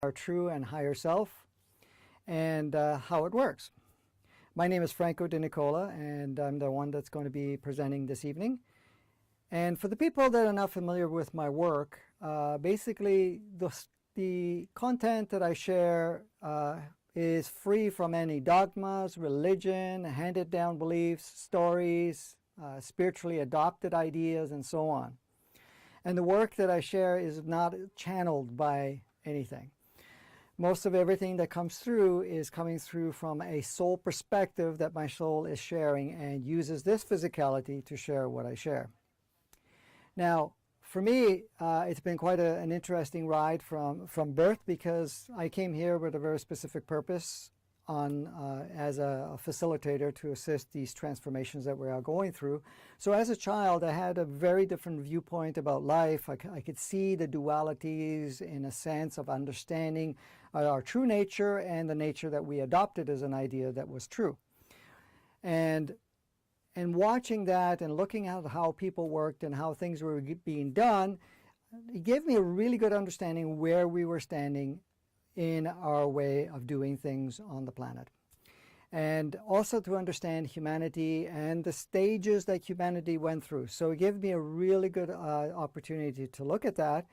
our true and higher self and how it works. My name is Franco DeNicola, and I'm the one that's going to be presenting this evening. And for the people that are not familiar with my work, basically the content that I share is free from any dogmas, religion, handed down beliefs, stories, spiritually adopted ideas, and so on. And the work that I share is not channeled by anything. Most of everything that comes through is coming through from a soul perspective that my soul is sharing, and uses this physicality to share what I share. Now, for me, it's been quite an interesting ride from birth, because I came here with a very specific purpose as a facilitator to assist these transformations that we are going through. So as a child, I had a very different viewpoint about life. I could see the dualities in a sense of understanding our true nature and the nature that we adopted as an idea that was true. And watching that and looking at how people worked and how things were being done, it gave me a really good understanding where we were standing in our way of doing things on the planet. And also to understand humanity and the stages that humanity went through. So it gave me a really good opportunity to look at that.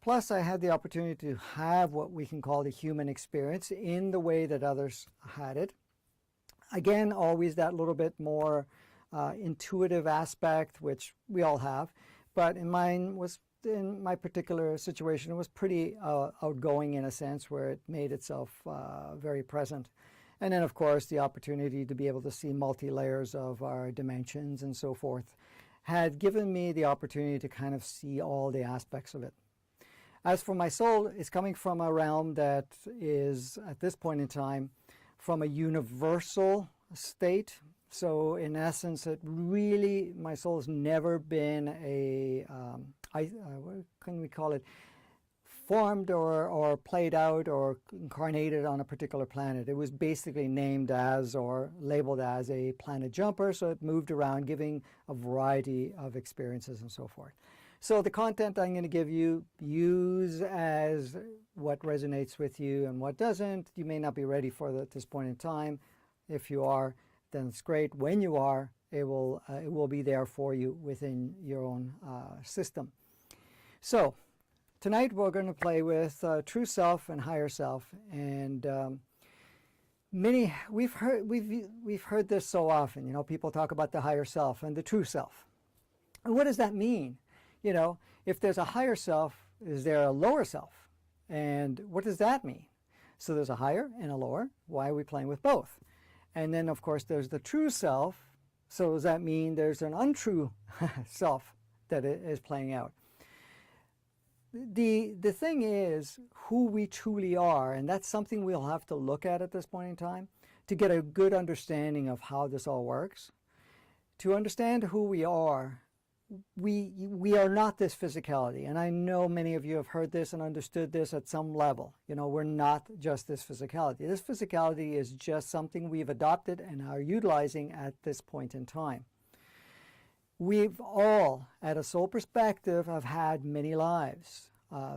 Plus, I had the opportunity to have what we can call the human experience in the way that others had it. Again, always that little bit more intuitive aspect, which we all have, but in my particular situation, it was pretty outgoing in a sense, where it made itself very present. And then, of course, the opportunity to be able to see multi-layers of our dimensions and so forth had given me the opportunity to kind of see all the aspects of it. As for my soul, it's coming from a realm that is, at this point in time, from a universal state. So in essence, my soul has never been what can we call it, formed or played out or incarnated on a particular planet. It was basically named as or labeled as a planet jumper, so it moved around, giving a variety of experiences and so forth. So the content I'm going to give you, use as what resonates with you and what doesn't. You may not be ready for it at this point in time. If you are, then it's great. When you are, it will be there for you within your own system. So tonight we're going to play with true self and higher self, and we've heard this so often. You know, people talk about the higher self and the true self. And what does that mean? You know, if there's a higher self, is there a lower self? And what does that mean? So there's a higher and a lower. Why are we playing with both? And then, of course, there's the true self. So does that mean there's an untrue self that is playing out? The thing is who we truly are, and that's something we'll have to look at this point in time to get a good understanding of how this all works. To understand who we are, we are not this physicality. And I know many of you have heard this and understood this at some level. You know, we're not just this physicality. This physicality is just something we've adopted and are utilizing at this point in time. We've all, at a soul perspective, have had many lives.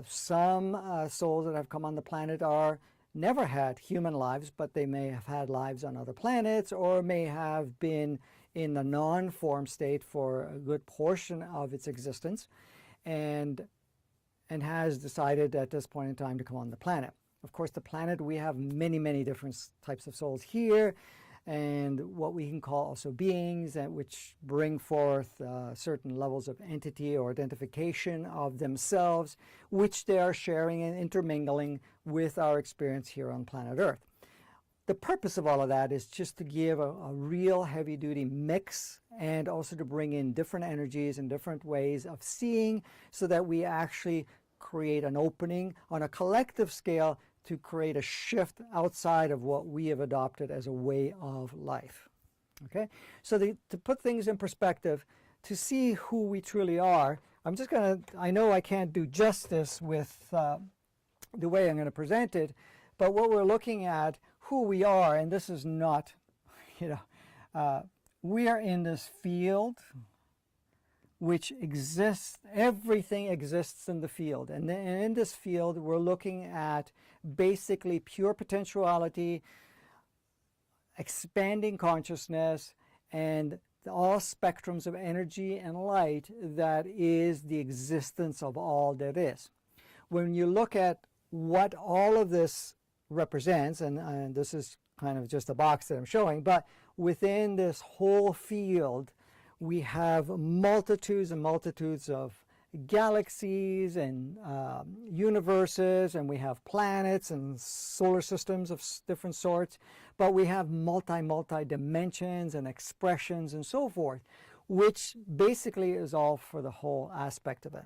Some souls that have come on the planet never had human lives, but they may have had lives on other planets, or may have been in the non-form state for a good portion of its existence, and has decided at this point in time to come on the planet. Of course, the planet, we have many, many different types of souls here, and what we can call also beings, which bring forth certain levels of entity or identification of themselves, which they are sharing and intermingling with our experience here on planet Earth. The purpose of all of that is just to give a real heavy-duty mix, and also to bring in different energies and different ways of seeing, so that we actually create an opening on a collective scale to create a shift outside of what we have adopted as a way of life. Okay? So to put things in perspective, to see who we truly are, I know I can't do justice with the way I'm going to present it, but what we're looking at, who we are, and this is not, we are in this field which exists, everything exists in the field. And in this field, we're looking at basically pure potentiality, expanding consciousness, and all spectrums of energy and light that is the existence of all that is. When you look at what all of this represents, and this is kind of just a box that I'm showing, but within this whole field, we have multitudes and multitudes of galaxies and universes, and we have planets and solar systems of different sorts, but we have multi dimensions and expressions and so forth, which basically is all for the whole aspect of it.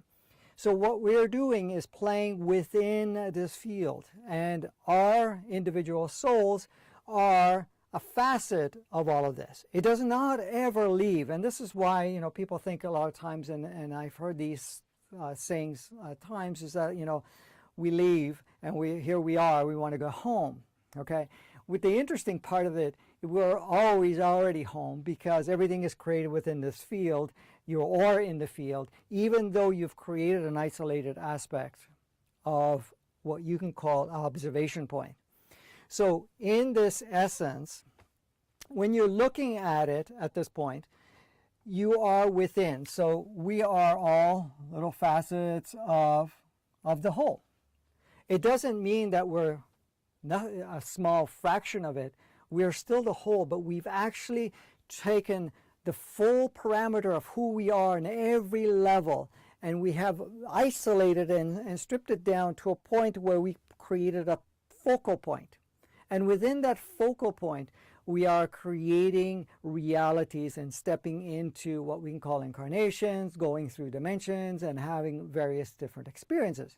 So what we're doing is playing within this field, and our individual souls are a facet of all of this. It does not ever leave, and this is why, you know, people think a lot of times, and I've heard these sayings at times, is that, you know, we leave and here we are, we want to go home. Okay, with the interesting part of it, we're always already home because everything is created within this field. You are in the field, even though you've created an isolated aspect of what you can call an observation point. So in this essence, when you're looking at it at this point, you are within. So we are all little facets of the whole. It doesn't mean that we're not a small fraction of it. We're still the whole, but we've actually taken the full parameter of who we are in every level, and we have isolated and stripped it down to a point where we created a focal point. And within that focal point, we are creating realities and stepping into what we can call incarnations, going through dimensions, and having various different experiences.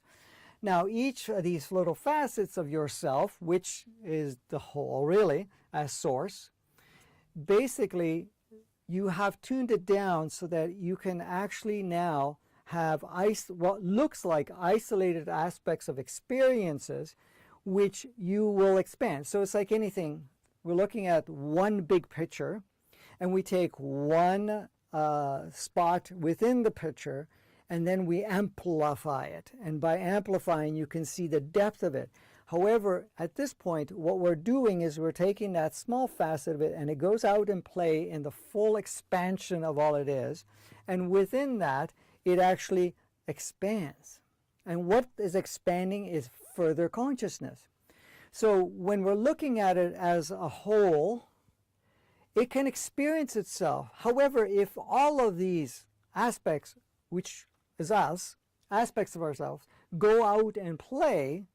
Now, each of these little facets of yourself, which is the whole really, as source, basically you have tuned it down so that you can actually now have what looks like isolated aspects of experiences which you will expand. So it's like anything. We're looking at one big picture, and we take one spot within the picture, and then we amplify it. And by amplifying, you can see the depth of it. However, at this point, what we're doing is we're taking that small facet of it, and it goes out and play in the full expansion of all it is. And within that, it actually expands. And what is expanding is further consciousness. So when we're looking at it as a whole, it can experience itself. However, if all of these aspects, which is us, aspects of ourselves, go out and play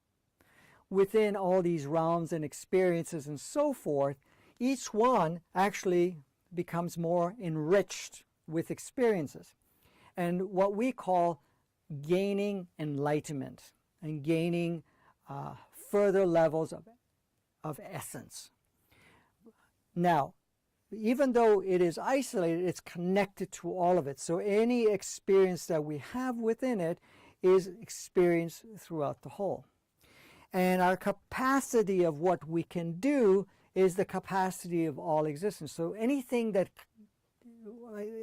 within all these realms and experiences and so forth, each one actually becomes more enriched with experiences. And what we call gaining enlightenment and gaining further levels of essence. Now, even though it is isolated, it's connected to all of it. So any experience that we have within it is experienced throughout the whole. And our capacity of what we can do is the capacity of all existence. So anything that,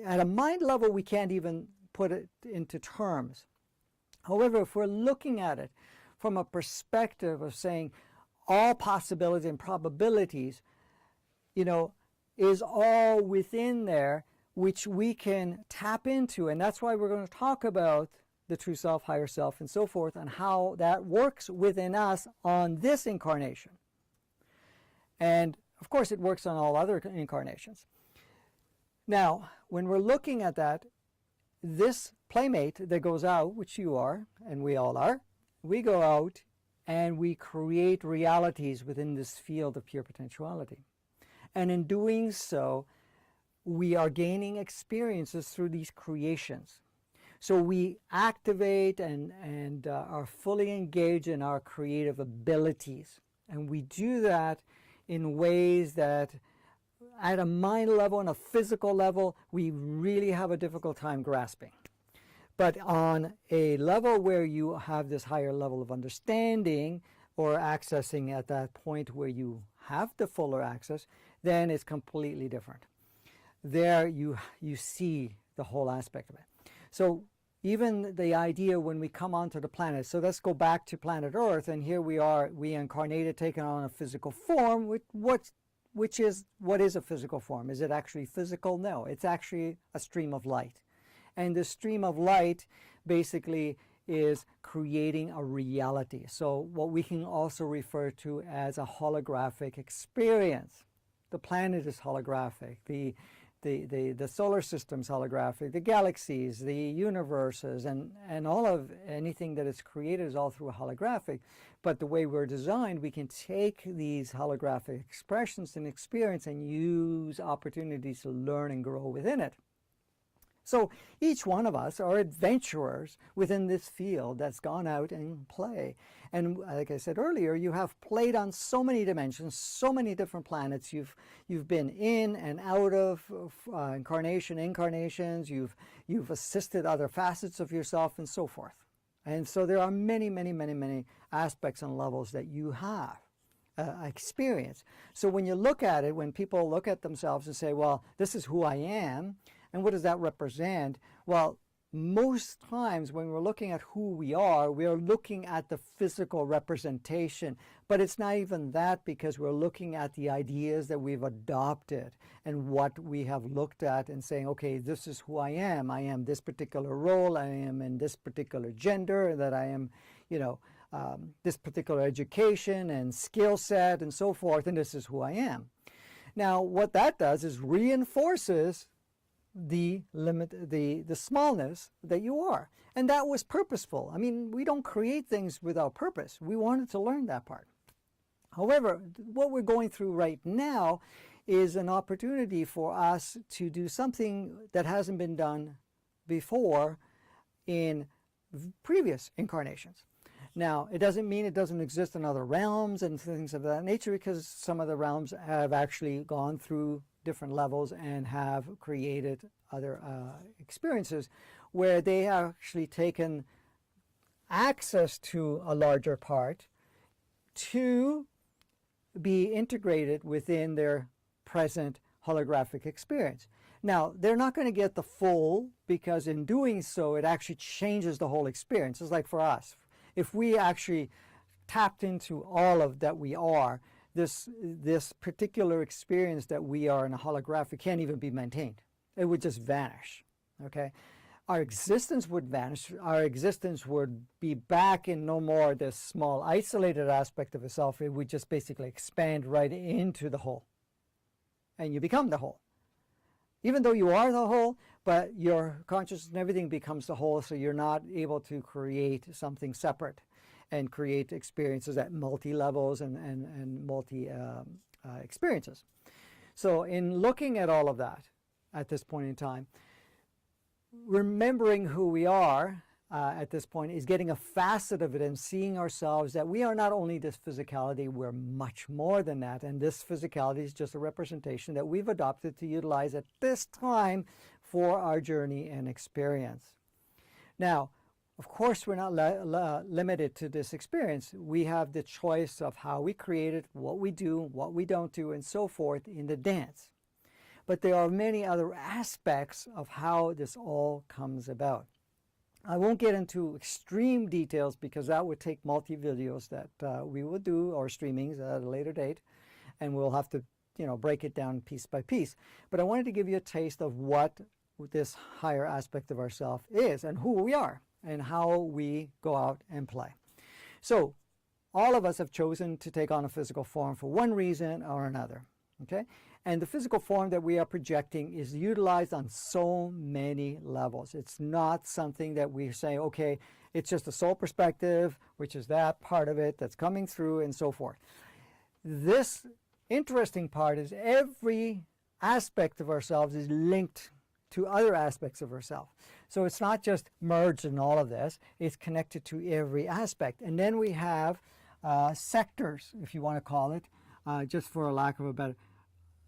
at a mind level, we can't even put it into terms. However, if we're looking at it from a perspective of saying all possibilities and probabilities, you know, is all within there, which we can tap into. And that's why we're going to talk about the true self, higher self, and so forth, and how that works within us on this incarnation. And of course, it works on all other incarnations. Now, when we're looking at that, this playmate that goes out, which you are, and we all are, we go out and we create realities within this field of pure potentiality. And in doing so, we are gaining experiences through these creations. So we activate and are fully engaged in our creative abilities. And we do that in ways that at a mind level and a physical level, we really have a difficult time grasping. But on a level where you have this higher level of understanding or accessing at that point where you have the fuller access, then it's completely different. There you see the whole aspect of it. So even the idea when we come onto the planet, so let's go back to planet Earth, and here we are, we incarnated, taken on a physical form. What is a physical form? Is it actually physical? No, it's actually a stream of light. And the stream of light basically is creating a reality. So what we can also refer to as a holographic experience. The planet is holographic. The solar system's holographic, the galaxies, the universes, and all of anything that is created is all through a holographic. But the way we're designed, we can take these holographic expressions and experience and use opportunities to learn and grow within it. So each one of us are adventurers within this field that's gone out and play. And like I said earlier, you have played on so many dimensions, so many different planets. You've been in and out of incarnations. You've assisted other facets of yourself and so forth. And so there are many, many, many, many aspects and levels that you have experienced. So when you look at it, when people look at themselves and say, well, this is who I am, and what does that represent? Well, most times when we're looking at who we are looking at the physical representation. But it's not even that, because we're looking at the ideas that we've adopted and what we have looked at and saying, okay, this is who I am. I am this particular role. I am in this particular gender, that I am, this particular education and skill set and so forth, and this is who I am. Now, what that does is reinforces the smallness that you are. And that was purposeful. I mean, we don't create things without purpose. We wanted to learn that part. However, what we're going through right now is an opportunity for us to do something that hasn't been done before in previous incarnations. Now, it doesn't mean it doesn't exist in other realms and things of that nature, because some of the realms have actually gone through different levels and have created other experiences where they have actually taken access to a larger part to be integrated within their present holographic experience. Now, they're not going to get the full, because in doing so, it actually changes the whole experience. It's like for us, if we actually tapped into all of that we are, this particular experience that we are in a holographic can't even be maintained. It would just vanish, okay? Our existence would vanish. Our existence would be back in no more this small isolated aspect of itself. It would just basically expand right into the whole. And you become the whole. Even though you are the whole, but your consciousness and everything becomes the whole, so you're not able to create something separate and create experiences at multi-levels and multi-experiences. So in looking at all of that at this point in time, remembering who we are at this point is getting a facet of it and seeing ourselves that we are not only this physicality, we're much more than that. And this physicality is just a representation that we've adopted to utilize at this time for our journey and experience. Now, of course, we're not limited to this experience. We have the choice of how we create it, what we do, what we don't do, and so forth in the dance. But there are many other aspects of how this all comes about. I won't get into extreme details, because that would take multi-videos that we will do, or streamings at a later date, and we'll have to break it down piece by piece. But I wanted to give you a taste of what this higher aspect of ourself is and who we are, and how we go out and play. So all of us have chosen to take on a physical form for one reason or another, okay? And the physical form that we are projecting is utilized on so many levels. It's not something that we say, okay, it's just a soul perspective, which is that part of it that's coming through and so forth. This interesting part is every aspect of ourselves is linked to other aspects of ourselves. So it's not just merged in all of this, it's connected to every aspect. And then we have sectors, if you want to call it, just for a lack of a better,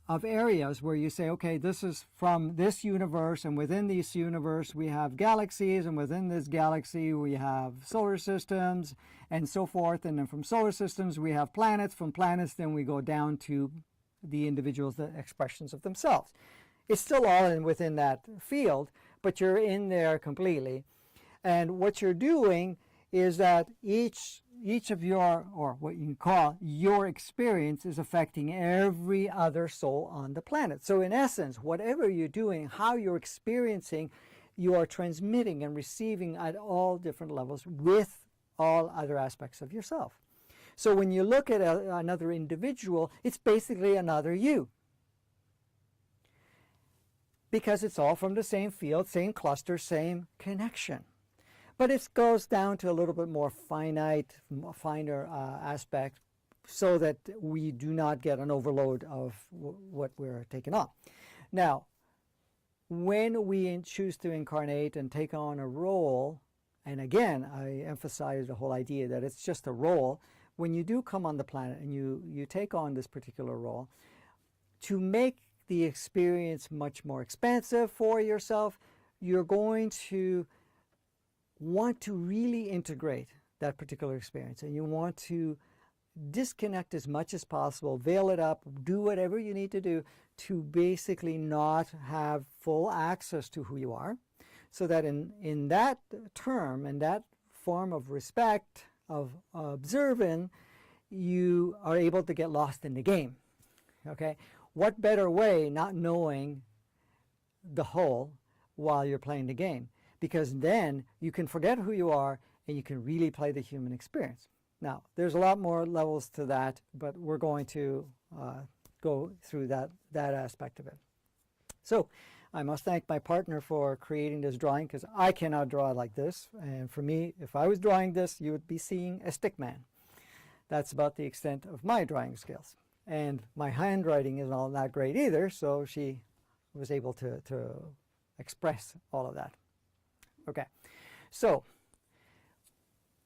of areas where you say, okay, this is from this universe, and within this universe we have galaxies, and within this galaxy we have solar systems, and so forth. And then from solar systems we have planets. From planets then we go down to the individuals, the expressions of themselves. It's still all within that field, but you're in there completely. And what you're doing is that each of your, or what you can call your experience, is affecting every other soul on the planet. So in essence, whatever you're doing, how you're experiencing, you are transmitting and receiving at all different levels with all other aspects of yourself. So when you look at another individual, it's basically another you. Because it's all from the same field, same cluster, same connection. But it goes down to a little bit more finite, finer aspect, so that we do not get an overload of what we're taking on. Now, when we choose to incarnate and take on a role, and again, I emphasize the whole idea that it's just a role. When you do come on the planet and you take on this particular role, to make the experience much more expansive for yourself, you're going to want to really integrate that particular experience, and you want to disconnect as much as possible, veil it up, do whatever you need to do to basically not have full access to who you are, so that in that term and that form of respect, of observing, you are able to get lost in the game. Okay? What better way, not knowing the whole while you're playing the game? Because then you can forget who you are and you can really play the human experience. Now, there's a lot more levels to that, but we're going to go through that aspect of it. So I must thank my partner for creating this drawing, because I cannot draw like this. And for me, if I was drawing this, you would be seeing a stick man. That's about the extent of my drawing skills. And my handwriting is not that great either, so she was able to express all of that. Okay, so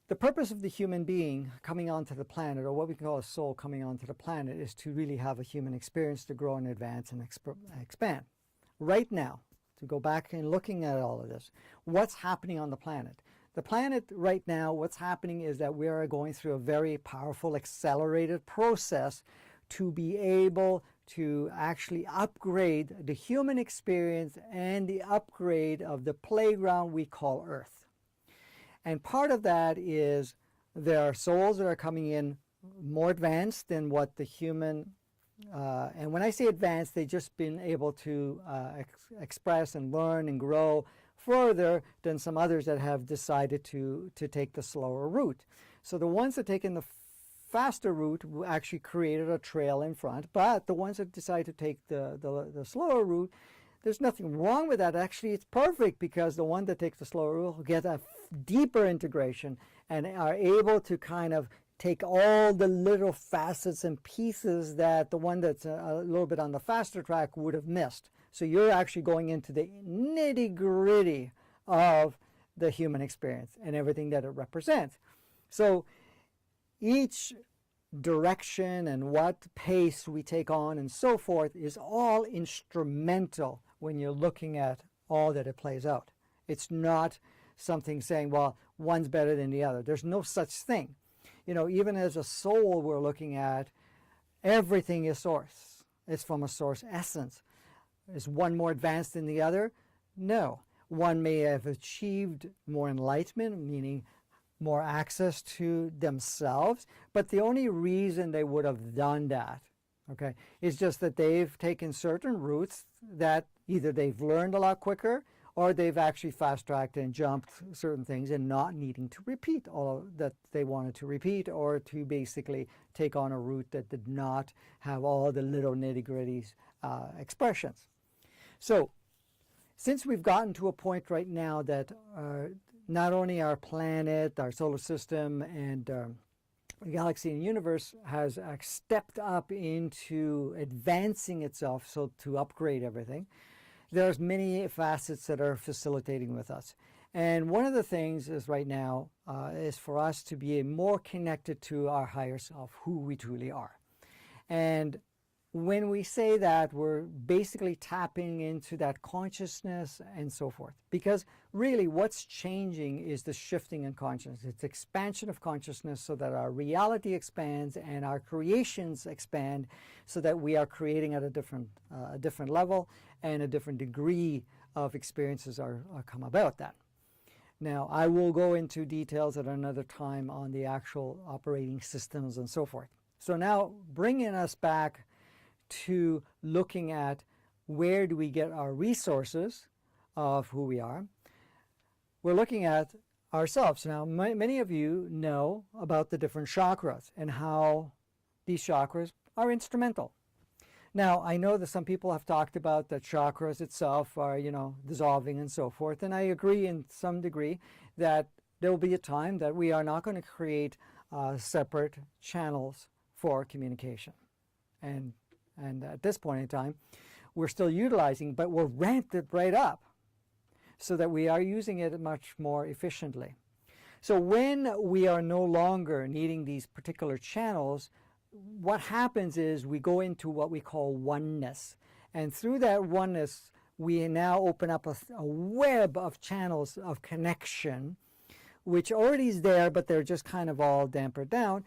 the purpose of the human being coming onto the planet, or what we call a soul coming onto the planet, is to really have a human experience, to grow and advance and expand. Right now, to go back and looking at all of this, what's happening on the planet? The planet right now, what's happening is that we are going through a very powerful, accelerated process to be able to actually upgrade the human experience and the upgrade of the playground we call Earth. And part of that is there are souls that are coming in more advanced than what the human, and when I say advanced, they've just been able to express and learn and grow further than some others that have decided to take the slower route. So the ones that take in the faster route actually created a trail in front, but the ones that decide to take the slower route, there's nothing wrong with that. Actually, it's perfect, because the one that takes the slower route will get a deeper integration and are able to kind of take all the little facets and pieces that the one that's a little bit on the faster track would have missed. So you're actually going into the nitty-gritty of the human experience and everything that it represents. So each direction and what pace we take on and so forth is all instrumental when you're looking at all that it plays out. It's not something saying, well, one's better than the other. There's no such thing. You know, even as a soul, we're looking at everything is source. It's from a source essence. Is one more advanced than the other? No. One may have achieved more enlightenment, meaning more access to themselves, but the only reason they would have done that, okay, is just that they've taken certain routes that either they've learned a lot quicker, or they've actually fast-tracked and jumped certain things and not needing to repeat all that they wanted to repeat, or to basically take on a route that did not have all the little nitty-gritty expressions. So since we've gotten to a point right now that not only our planet, our solar system, and the galaxy and universe has stepped up into advancing itself, so to upgrade everything, there's many facets that are facilitating with us. And one of the things is right now is for us to be more connected to our higher self, who we truly are. And when we say that, we're basically tapping into that consciousness and so forth. Because really what's changing is the shifting in consciousness. It's expansion of consciousness so that our reality expands and our creations expand, so that we are creating at a different level and a different degree of experiences are come about that. Now, I will go into details at another time on the actual operating systems and so forth. So now, bringing us back to looking at where do we get our resources of who we are, we're looking at ourselves. Now, many of you know about the different chakras and how these chakras are instrumental. Now, I know that some people have talked about that chakras itself are, dissolving and so forth, and I agree in some degree that there will be a time that we are not going to create separate channels for communication. And at this point in time, we're still utilizing, but we're ramped it right up so that we are using it much more efficiently. So when we are no longer needing these particular channels, what happens is we go into what we call oneness. And through that oneness, we now open up a web of channels of connection, which already is there, but they're just kind of all dampened down,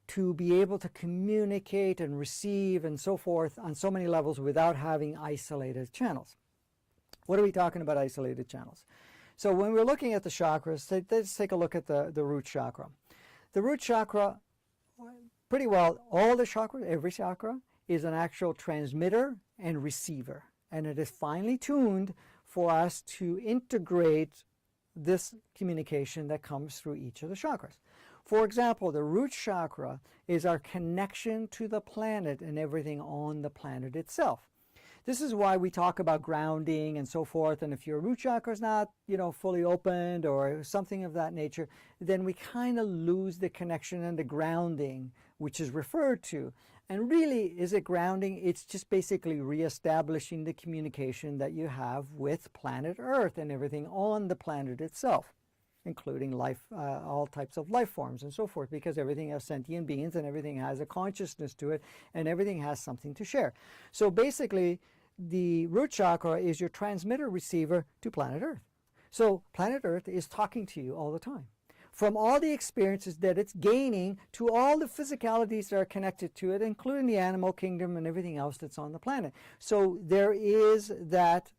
to be able to communicate and receive and so forth on so many levels without having isolated channels. What are we talking about isolated channels? So when we're looking at the chakras, let's take a look at the root chakra. The root chakra, pretty well, all the chakras, every chakra, is an actual transmitter and receiver. And it is finely tuned for us to integrate this communication that comes through each of the chakras. For example, the root chakra is our connection to the planet and everything on the planet itself. This is why we talk about grounding and so forth. And if your root chakra is not, fully opened or something of that nature, then we kind of lose the connection and the grounding, which is referred to. And really, is it grounding? It's just basically reestablishing the communication that you have with planet Earth and everything on the planet itself, including life, all types of life forms and so forth, because everything has sentient beings and everything has a consciousness to it and everything has something to share. So basically, the root chakra is your transmitter receiver to planet Earth. So planet Earth is talking to you all the time. From all the experiences that it's gaining to all the physicalities that are connected to it, including the animal kingdom and everything else that's on the planet. So there is that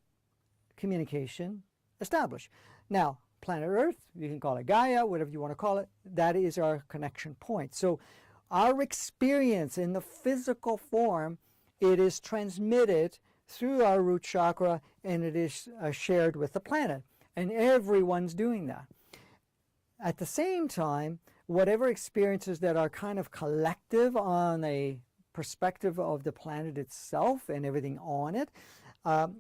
communication established. Now, planet Earth, you can call it Gaia, whatever you want to call it, that is our connection point. So our experience in the physical form, it is transmitted through our root chakra, and it is shared with the planet. And everyone's doing that. At the same time, whatever experiences that are kind of collective on a perspective of the planet itself and everything on it,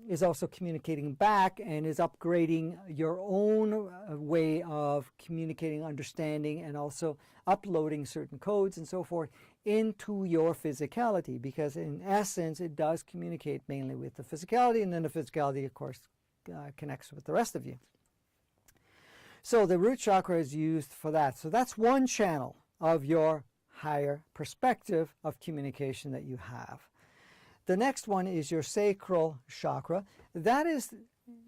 is also communicating back and is upgrading your own way of communicating, understanding, and also uploading certain codes and so forth into your physicality, because in essence it does communicate mainly with the physicality, and then the physicality of course connects with the rest of you. So the root chakra is used for that. So that's one channel of your higher perspective of communication that you have. The next one is your sacral chakra. That is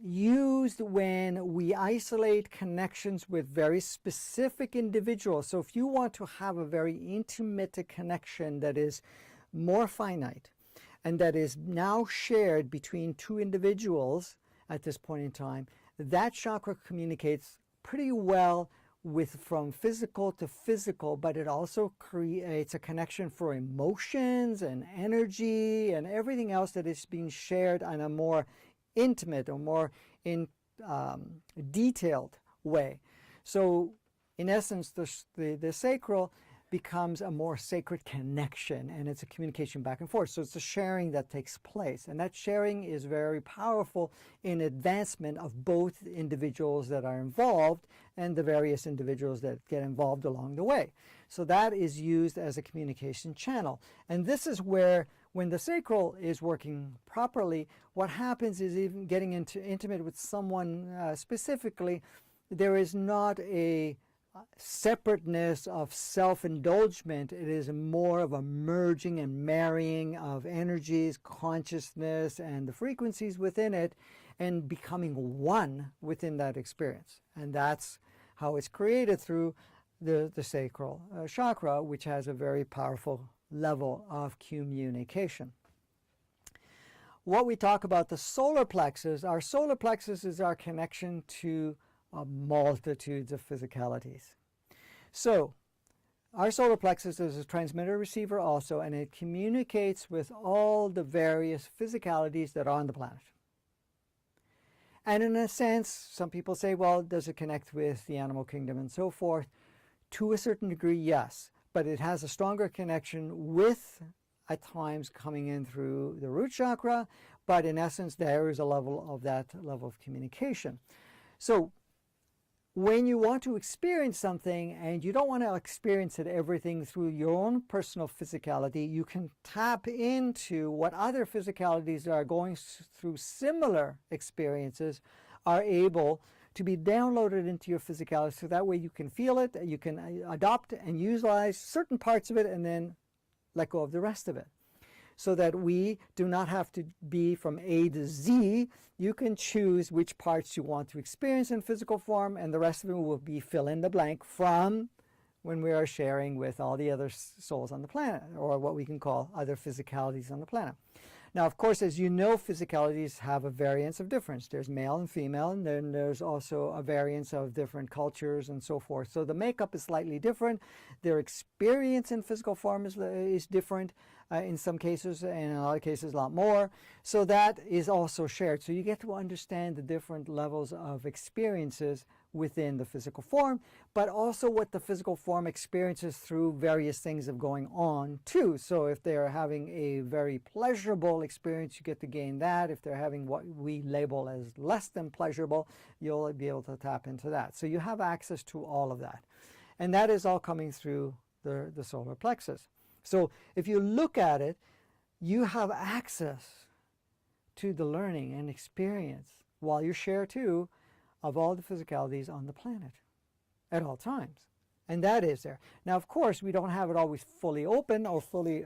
used when we isolate connections with very specific individuals. So if you want to have a very intimate connection that is more finite and that is now shared between two individuals at this point in time, that chakra communicates pretty well from physical to physical, but it also creates a connection for emotions and energy and everything else that is being shared on a more intimate or more detailed way. So in essence, the sacral becomes a more sacred connection, and it's a communication back and forth. So it's a sharing that takes place, and that sharing is very powerful in advancement of both individuals that are involved and the various individuals that get involved along the way. So that is used as a communication channel. And this is where, when the sacral is working properly, what happens is, even getting intimate with someone specifically, there is not a separateness of self-indulgence. It is more of a merging and marrying of energies, consciousness, and the frequencies within it, and becoming one within that experience. And that's how it's created through the sacral chakra, which has a very powerful level of communication. what we talk about the solar plexus, our solar plexus is our connection to multitudes of physicalities. So our solar plexus is a transmitter receiver also, and it communicates with all the various physicalities that are on the planet. And in a sense, some people say, well, does it connect with the animal kingdom and so forth? To a certain degree, yes, but it has a stronger connection with, at times, coming in through the root chakra, but in essence, there is a level of that level of communication. So when you want to experience something and you don't want to experience it everything through your own personal physicality, you can tap into what other physicalities that are going through similar experiences are able to be downloaded into your physicality, so that way you can feel it, you can adopt and utilize certain parts of it and then let go of the rest of it. So that we do not have to be from A to Z. You can choose which parts you want to experience in physical form, and the rest of it will be fill in the blank from when we are sharing with all the other souls on the planet, or what we can call other physicalities on the planet. Now, of course, as you know, physicalities have a variance of difference. There's male and female, and then there's also a variance of different cultures and so forth. So the makeup is slightly different. Their experience in physical form is different in some cases, and in other cases a lot more. So that is also shared. So you get to understand the different levels of experiences within the physical form, but also what the physical form experiences through various things of going on too. So if they're having a very pleasurable experience, you get to gain that. If they're having what we label as less than pleasurable, you'll be able to tap into that. So you have access to all of that. And that is all coming through the solar plexus. So if you look at it, you have access to the learning and experience while you share too of all the physicalities on the planet at all times. And that is there. Now, of course, we don't have it always fully open or fully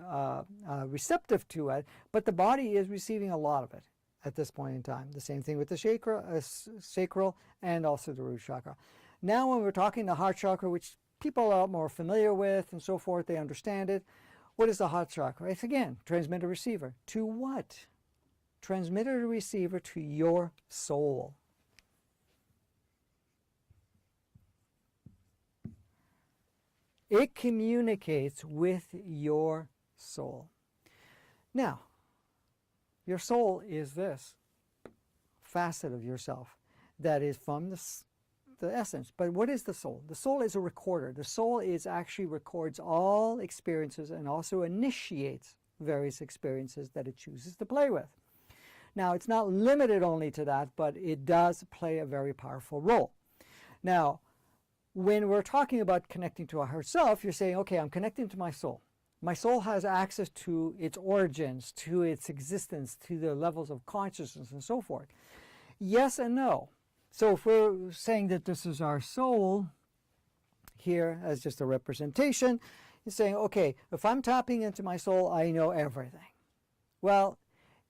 receptive to it, but the body is receiving a lot of it at this point in time. The same thing with the sacral and also the root chakra. Now, when we're talking the heart chakra, which people are more familiar with and so forth, they understand it. What is the heart chakra? It's again, transmitter receiver. To what? Transmitter receiver to your soul. It communicates with your soul. Now, your soul is this facet of yourself that is from the essence. But what is the soul? The soul is a recorder. The soul actually records all experiences and also initiates various experiences that it chooses to play with. Now, it's not limited only to that, but it does play a very powerful role. Now, when we're talking about connecting to ourself, you're saying, okay, I'm connecting to my soul. My soul has access to its origins, to its existence, to the levels of consciousness and so forth. Yes and no. So if we're saying that this is our soul here as just a representation, you're saying, okay, if I'm tapping into my soul, I know everything. Well,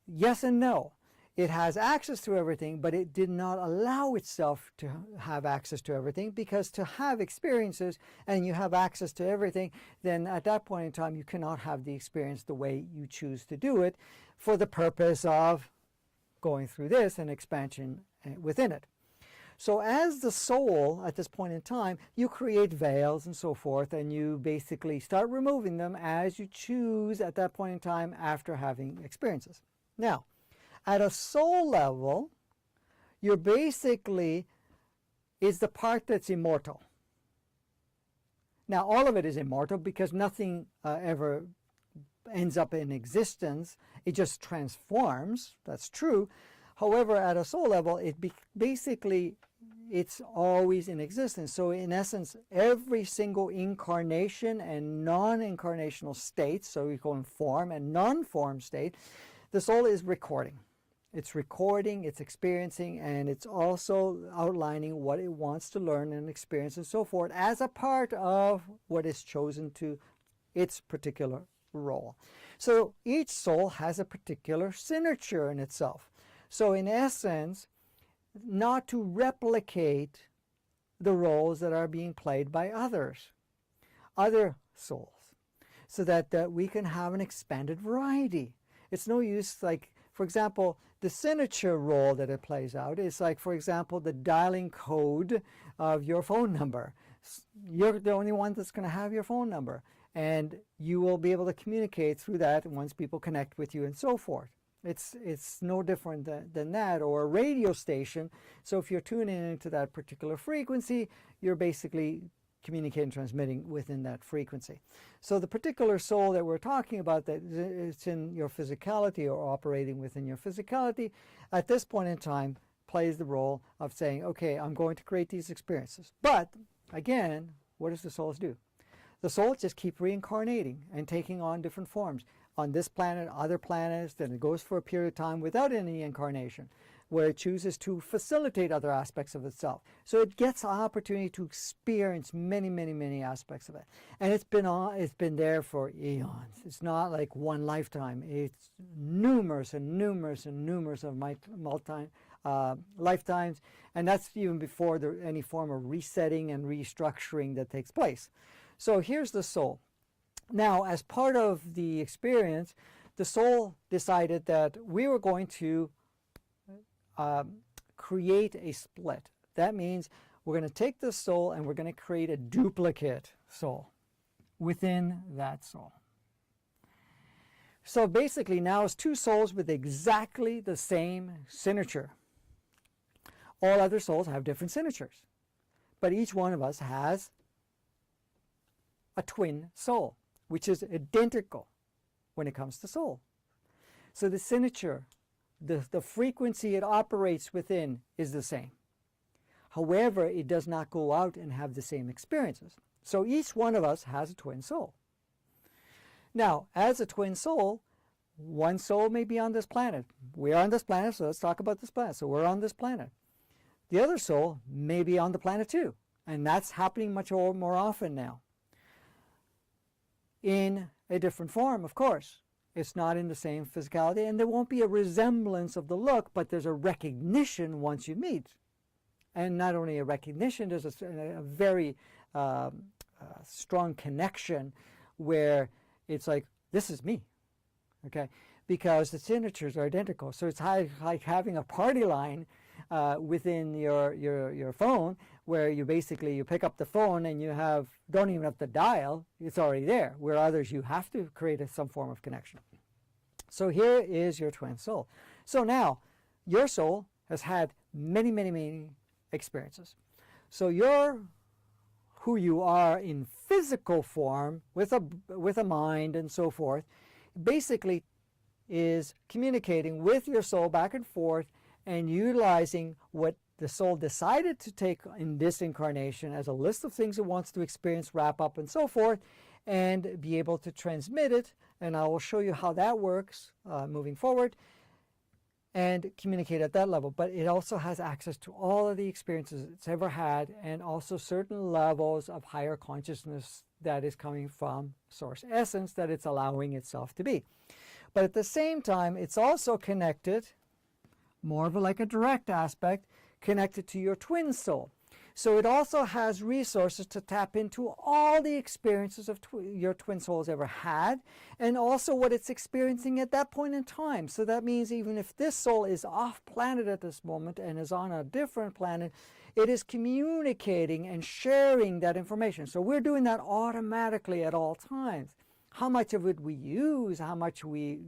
yes and no. It has access to everything, but it did not allow itself to have access to everything, because to have experiences and you have access to everything, then at that point in time you cannot have the experience the way you choose to do it for the purpose of going through this and expansion within it. So as the soul at this point in time, you create veils and so forth, and you basically start removing them as you choose at that point in time after having experiences. Now, at a soul level, you're basically is the part that's immortal. Now, all of it is immortal because nothing ever ends up in existence. It just transforms. That's true. However, at a soul level, basically it's always in existence. So in essence, every single incarnation and non-incarnational state, so we call them form and non-form state, the soul is recording. It's recording, it's experiencing, and it's also outlining what it wants to learn and experience and so forth as a part of what is chosen to its particular role. So each soul has a particular signature in itself. So in essence, not to replicate the roles that are being played by others, other souls, so that we can have an expanded variety. It's no use like For example, the signature role that it plays out is like, for example, the dialing code of your phone number. You're the only one that's going to have your phone number, and you will be able to communicate through that once people connect with you and so forth. It's no different than that, or a radio station. So if you're tuning into that particular frequency, you're basically communicating, transmitting within that frequency. So the particular soul that we're talking about, that it's in your physicality or operating within your physicality, at this point in time plays the role of saying, okay, I'm going to create these experiences. But again, what does the souls do? The souls just keep reincarnating and taking on different forms. On this planet, other planets, then it goes for a period of time without any incarnation, where it chooses to facilitate other aspects of itself. So it gets an opportunity to experience many, many, many aspects of it. And it's been there for eons. It's not like one lifetime. It's numerous and numerous and numerous of lifetimes, and that's even before any form of resetting and restructuring that takes place. So here's the soul. Now, as part of the experience, the soul decided that we were going to create a split. That means we're going to take the soul and we're going to create a duplicate soul within that soul. So basically now it's two souls with exactly the same signature. All other souls have different signatures, but each one of us has a twin soul, which is identical when it comes to soul. So the signature, the frequency it operates within is the same. However, it does not go out and have the same experiences. So each one of us has a twin soul. Now, as a twin soul, one soul may be on this planet. We're on this planet, so let's talk about this planet. So we're on this planet. The other soul may be on the planet too, and that's happening much more often now. In a different form, of course. It's not in the same physicality, and there won't be a resemblance of the look, but there's a recognition once you meet. And not only a recognition, there's a very strong connection where it's like, this is me, okay? Because the signatures are identical. So it's like having a party line within your phone, where you basically pick up the phone and you don't even have to dial, it's already there. Where others, you have to create some form of connection. So here is your twin soul. So now your soul has had many, many, many experiences. So you're who you are in physical form with a mind and so forth, basically is communicating with your soul back and forth and utilizing what the soul decided to take in this incarnation as a list of things it wants to experience, wrap up, and so forth, and be able to transmit it. And I will show you how that works moving forward, and communicate at that level. But it also has access to all of the experiences it's ever had, and also certain levels of higher consciousness that is coming from Source Essence that it's allowing itself to be. But at the same time, it's also connected, more of like a direct aspect, connected to your twin soul. So it also has resources to tap into all the experiences of your twin souls ever had, and also what it's experiencing at that point in time. So that means even if this soul is off planet at this moment and is on a different planet, it is communicating and sharing that information. So we're doing that automatically at all times. How much of it we use, how much we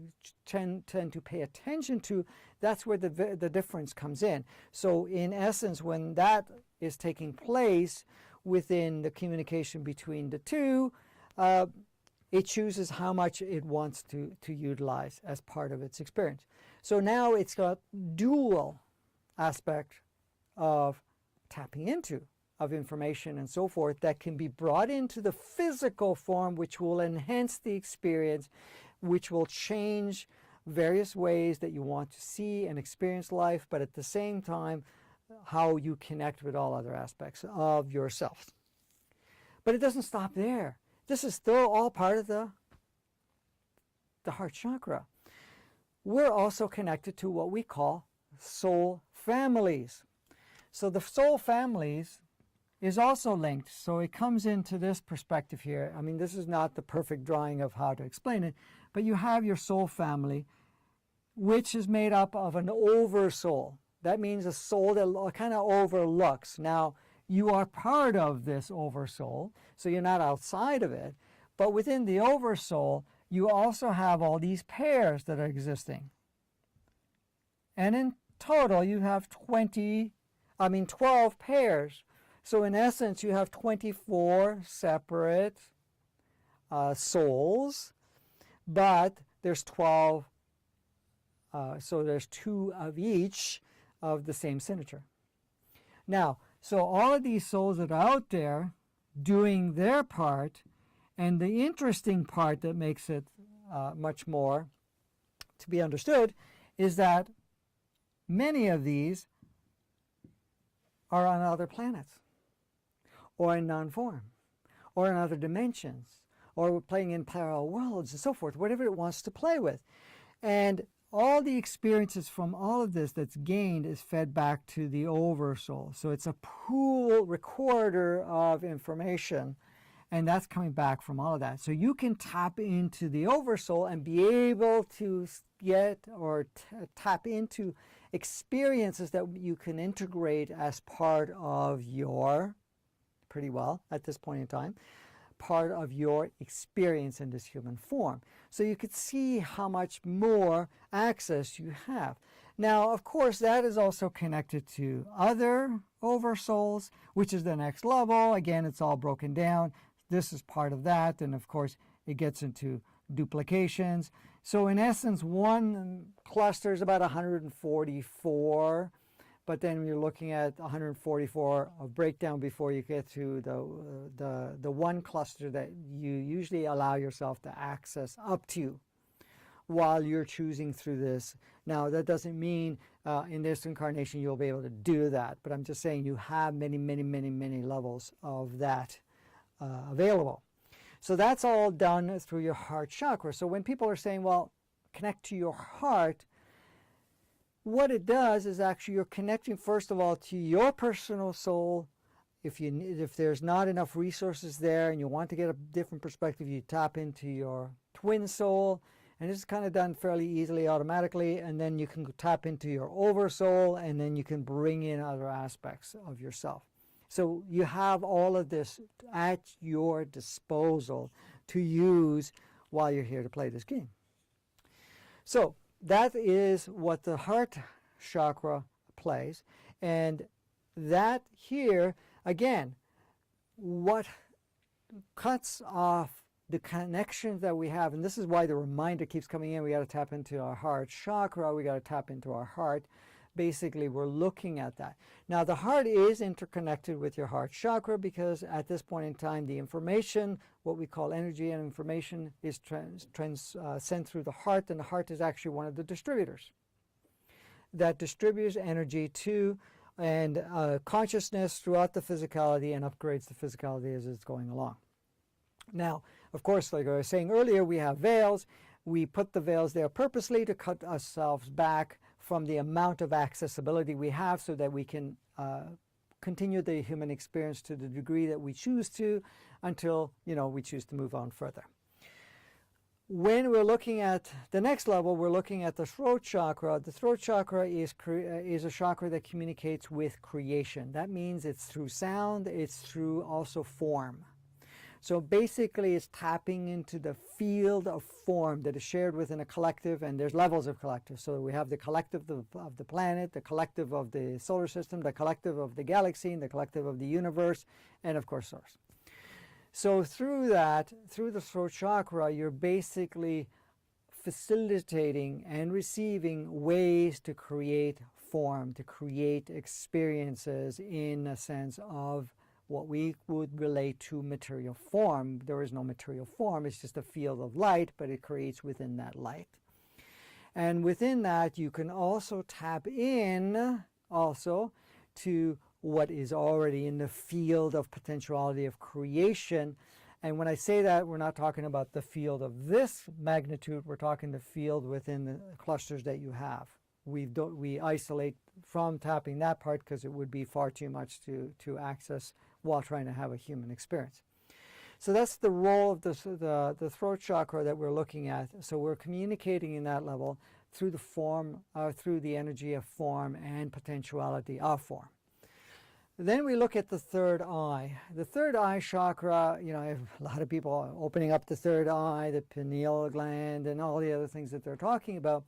tend to pay attention to, that's where the difference comes in. So in essence, when that is taking place within the communication between the two, it chooses how much it wants to utilize as part of its experience. So now it's got dual aspect of tapping into, of information and so forth, that can be brought into the physical form, which will enhance the experience, which will change various ways that you want to see and experience life, but at the same time, how you connect with all other aspects of yourself. But it doesn't stop there. This is still all part of the heart chakra. We're also connected to what we call soul families. So the soul families is also linked. So it comes into this perspective here. I mean, this is not the perfect drawing of how to explain it, but you have your soul family which is made up of an oversoul. That means a soul that kind of overlooks. Now, you are part of this oversoul, so you're not outside of it. But within the oversoul, you also have all these pairs that are existing. And in total, you have 12 pairs. So in essence, you have 24 separate souls, but there's 12, so there's 2 of each of the same signature. Now, so all of these souls that are out there doing their part, and the interesting part that makes it much more to be understood is that many of these are on other planets, or in non-form, or in other dimensions, or playing in parallel worlds and so forth, whatever it wants to play with. And all the experiences from all of this that's gained is fed back to the oversoul. So it's a pool recorder of information, and that's coming back from all of that. So you can tap into the oversoul and be able to get or tap into experiences that you can integrate as part of your, pretty well at this point in time, part of your experience in this human form. So you could see how much more access you have. Now, of course, that is also connected to other oversouls, which is the next level. Again, it's all broken down. This is part of that. And of course, it gets into duplications. So in essence, one cluster is about 144. But then you're looking at 144 of breakdown before you get to the one cluster that you usually allow yourself to access up to while you're choosing through this. Now, that doesn't mean in this incarnation you'll be able to do that, but I'm just saying you have many, many, many, many levels of that available. So that's all done through your heart chakra. So when people are saying, well, connect to your heart, what it does is actually you're connecting, first of all, to your personal soul. If there's not enough resources there and you want to get a different perspective, you tap into your twin soul. And this is kind of done fairly easily, automatically. And then you can tap into your oversoul, and then you can bring in other aspects of yourself. So you have all of this at your disposal to use while you're here to play this game. So that is what the heart chakra plays. And that here, again, what cuts off the connections that we have, and this is why the reminder keeps coming in, we got to tap into our heart chakra, we got to tap into our heart. Basically, we're looking at that. Now, the heart is interconnected with your heart chakra because at this point in time, the information, what we call energy and information, is sent through the heart, and the heart is actually one of the distributors that distributes energy to and consciousness throughout the physicality and upgrades the physicality as it's going along. Now, of course, like I was saying earlier, we have veils. We put the veils there purposely to cut ourselves back from the amount of accessibility we have so that we can continue the human experience to the degree that we choose to until, we choose to move on further. When we're looking at the next level, we're looking at the throat chakra. The throat chakra is a chakra that communicates with creation. That means it's through sound, it's through also form. So basically it's tapping into the field of form that is shared within a collective, and there's levels of collective. So we have the collective of the planet, the collective of the solar system, the collective of the galaxy, and the collective of the universe, and of course source. So through that, through the throat chakra, you're basically facilitating and receiving ways to create form, to create experiences in a sense of what we would relate to material form. There is no material form, it's just a field of light, but it creates within that light. And within that, you can also tap in also to what is already in the field of potentiality of creation. And when I say that, we're not talking about the field of this magnitude, we're talking the field within the clusters that you have. We isolate from tapping that part because it would be far too much to access while trying to have a human experience. So that's the role of the throat chakra that we're looking at. So we're communicating in that level through the form, through the energy of form and potentiality of form. Then we look at the third eye. The third eye chakra, you know, a lot of people are opening up the third eye, the pineal gland, and all the other things that they're talking about.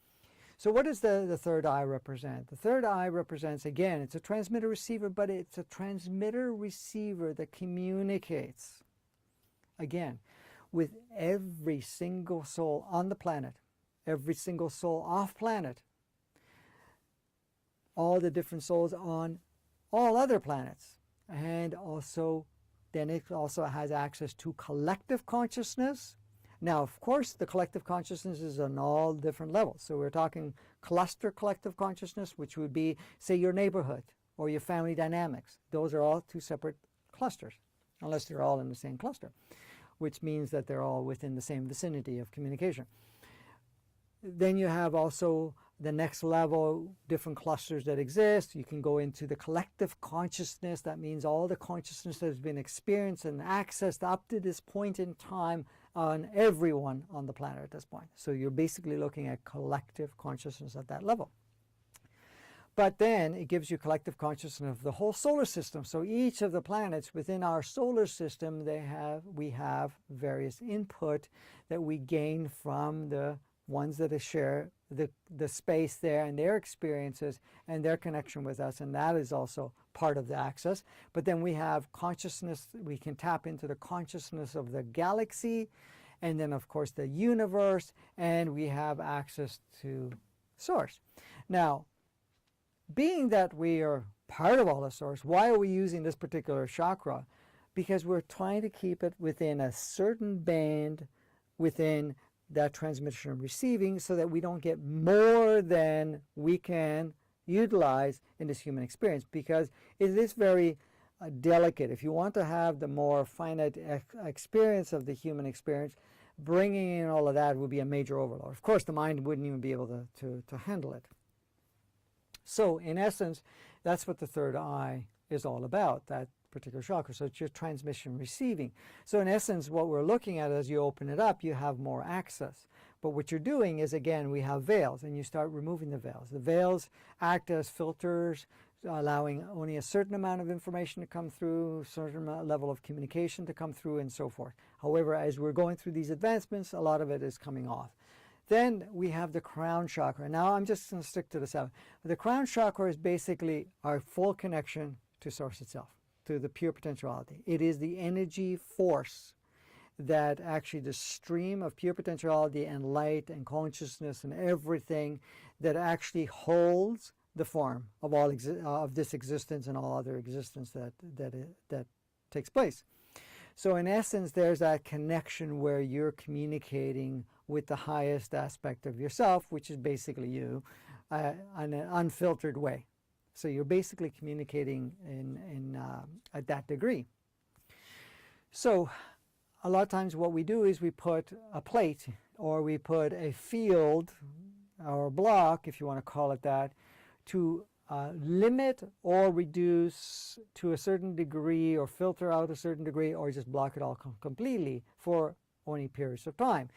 So what does the third eye represent? The third eye represents, again, it's a transmitter-receiver, but it's a transmitter-receiver that communicates, again, with every single soul on the planet, every single soul off planet, all the different souls on all other planets. And also, then it also has access to collective consciousness. Now, of course, the collective consciousness is on all different levels. So we're talking cluster collective consciousness, which would be, say, your neighborhood or your family dynamics. Those are all two separate clusters, unless they're all in the same cluster, which means that they're all within the same vicinity of communication. Then you have also the next level, different clusters that exist. You can go into the collective consciousness. That means all the consciousness that has been experienced and accessed up to this point in time on everyone on the planet at this point. So you're basically looking at collective consciousness at that level. But then it gives you collective consciousness of the whole solar system. So each of the planets within our solar system, we have various input that we gain from the ones that share the space there and their experiences and their connection with us, and that is also part of the access. But then we have consciousness, we can tap into the consciousness of the galaxy, and then of course the universe, and we have access to Source. Now, being that we are part of all the Source, why are we using this particular chakra? Because we're trying to keep it within a certain band within that transmission and receiving, so that we don't get more than we can utilize in this human experience, because it is very delicate. If you want to have the more finite experience of the human experience, bringing in all of that would be a major overload. Of course, the mind wouldn't even be able to handle it. So in essence, that's what the third eye is all about, that particular chakra. So it's your transmission receiving. So in essence, what we're looking at, as you open it up, you have more access. But what you're doing is, again, we have veils, and you start removing the veils. The veils act as filters, allowing only a certain amount of information to come through, a certain level of communication to come through, and so forth. However, as we're going through these advancements, a lot of it is coming off. Then we have the crown chakra. Now I'm just going to stick to this out. The crown chakra is basically our full connection to Source itself, to the pure potentiality. It is the energy force that actually, the stream of pure potentiality and light and consciousness and everything that actually holds the form of all of this existence and all other existence that takes place. So in essence, there's that connection where you're communicating with the highest aspect of yourself, which is basically you, in an unfiltered way. So you're basically communicating at that degree. So a lot of times what we do is we put a plate, or we put a field or a block, if you want to call it that, to limit or reduce to a certain degree, or filter out a certain degree, or just block it all completely for only periods of time.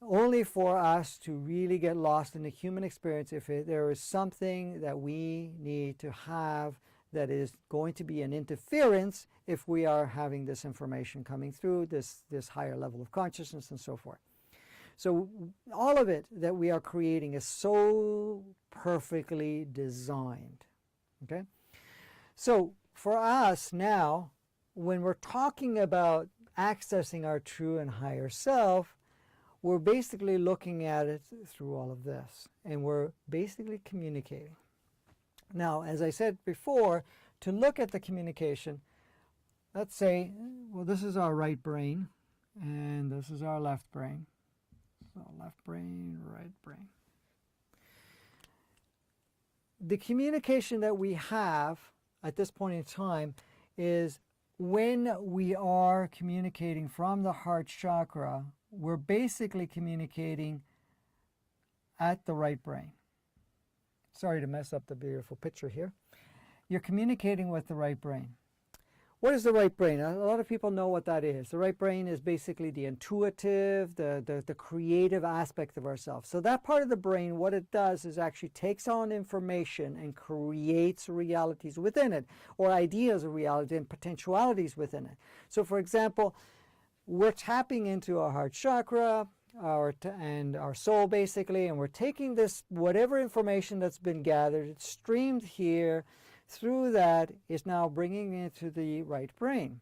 Only for us to really get lost in the human experience if there is something that we need to have that is going to be an interference if we are having this information coming through, this higher level of consciousness and so forth. So all of it that we are creating is so perfectly designed. Okay? So for us now, when we're talking about accessing our true and higher self, we're basically looking at it through all of this, and we're basically communicating. Now, as I said before, to look at the communication, let's say, well, this is our right brain, and this is our left brain. So left brain, right brain. The communication that we have at this point in time is when we are communicating from the heart chakra, we're basically communicating at the right brain. Sorry to mess up the beautiful picture here. You're communicating with the right brain. what is the right brain? A lot of people know what that is. The right brain is basically the intuitive, the creative aspect of ourselves. So that part of the brain, what it does is actually takes on information and creates realities within it, or ideas of reality and potentialities within it. So for example, we're tapping into our heart chakra, and our soul basically, and we're taking this, whatever information that's been gathered, it's streamed here, through that is now bringing it to the right brain.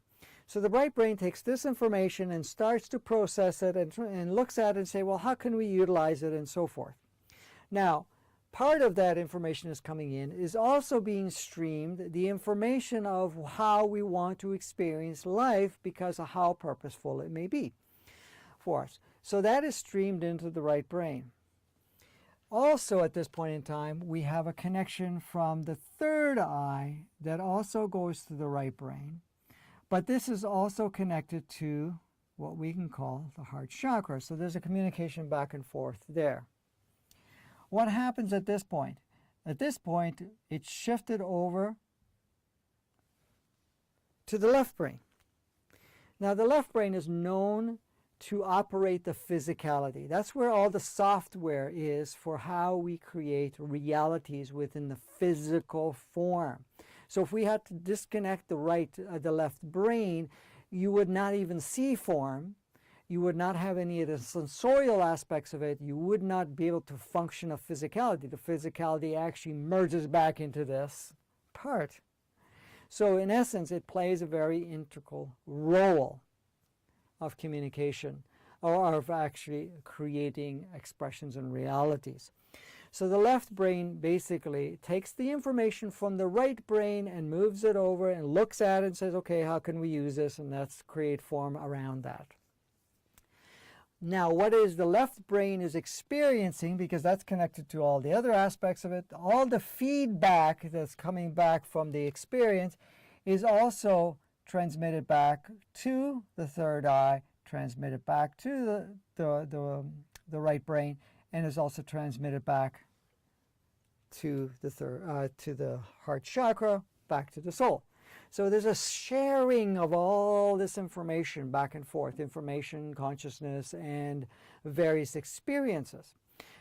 So the right brain takes this information and starts to process it and looks at it and say, well, how can we utilize it and so forth. Now, part of that information is coming in is also being streamed, the information of how we want to experience life because of how purposeful it may be for us. So that is streamed into the right brain. Also at this point in time, we have a connection from the third eye that also goes to the right brain. But this is also connected to what we can call the heart chakra. So there's a communication back and forth there. What happens at this point? At this point, it's shifted over to the left brain. Now the left brain is known to operate the physicality. That's where all the software is for how we create realities within the physical form. So if we had to disconnect the left brain, you would not even see form. You would not have any of the sensorial aspects of it. You would not be able to function of physicality. The physicality actually merges back into this part. So in essence, it plays a very integral role of communication, or of actually creating expressions and realities. So the left brain basically takes the information from the right brain and moves it over and looks at it and says, okay, how can we use this? And let's create form around that. Now, what is the left brain is experiencing, because that's connected to all the other aspects of it, all the feedback that's coming back from the experience is also transmitted back to the third eye, transmitted back to the right brain, and is also transmitted back to the heart chakra, back to the soul. So there's a sharing of all this information back and forth, information, consciousness, and various experiences.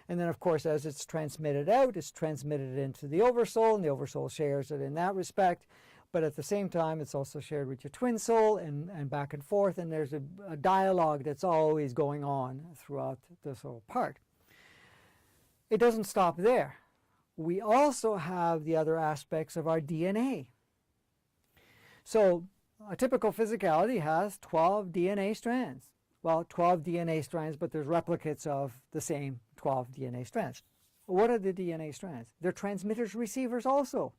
And then, of course, as it's transmitted out, it's transmitted into the oversoul, and the oversoul shares it in that respect. But at the same time, it's also shared with your twin soul and back and forth, and there's a dialogue that's always going on throughout this whole part. It doesn't stop there. We also have the other aspects of our DNA. So a typical physicality has 12 DNA strands. Well, 12 DNA strands, but there's replicates of the same 12 DNA strands. What are the DNA strands? They're transmitters, receivers also.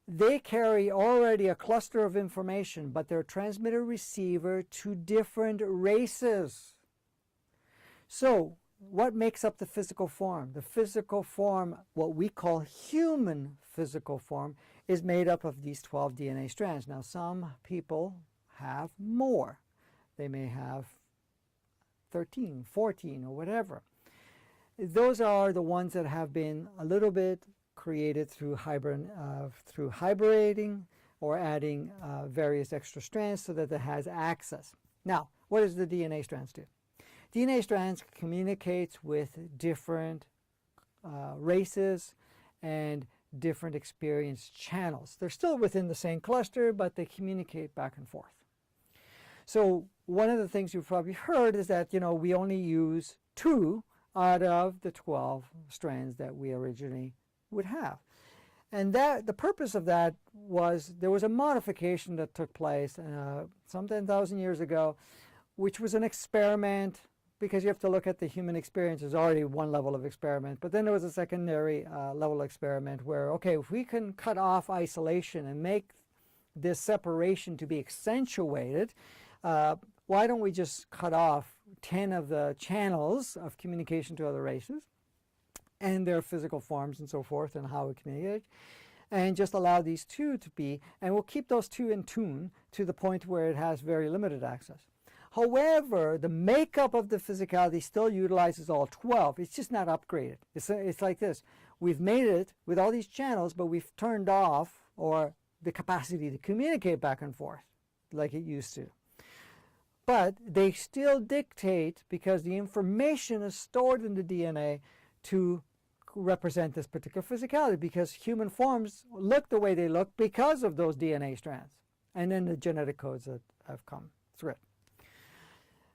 They carry already a cluster of information, but they're transmitter receiver to different races. So what makes up the physical form? The physical form, what we call human physical form, is made up of these 12 DNA strands. Now, some people have more. They may have 13, 14, or whatever. Those are the ones that have been a little bit created through hybridating or adding various extra strands so that it has access. Now, what does the DNA strands do? DNA strands communicates with different races and different experience channels. They're still within the same cluster, but they communicate back and forth. So one of the things you've probably heard is that, we only use 2 out of the 12 strands that we originally would have. And that the purpose of that was there was a modification that took place some 10,000 years ago, which was an experiment, because you have to look at the human experience as already one level of experiment. But then there was a secondary level experiment where, okay, if we can cut off isolation and make this separation to be accentuated, why don't we just cut off 10 of the channels of communication to other races and their physical forms and so forth and how we communicate, and just allow these 2 to be, and we'll keep those 2 in tune to the point where it has very limited access. However, the makeup of the physicality still utilizes all 12. It's just not upgraded. It's like this. We've made it with all these channels, but we've turned off or the capacity to communicate back and forth like it used to. But they still dictate, because the information is stored in the DNA to represent this particular physicality, because human forms look the way they look because of those DNA strands and then the genetic codes that have come through it.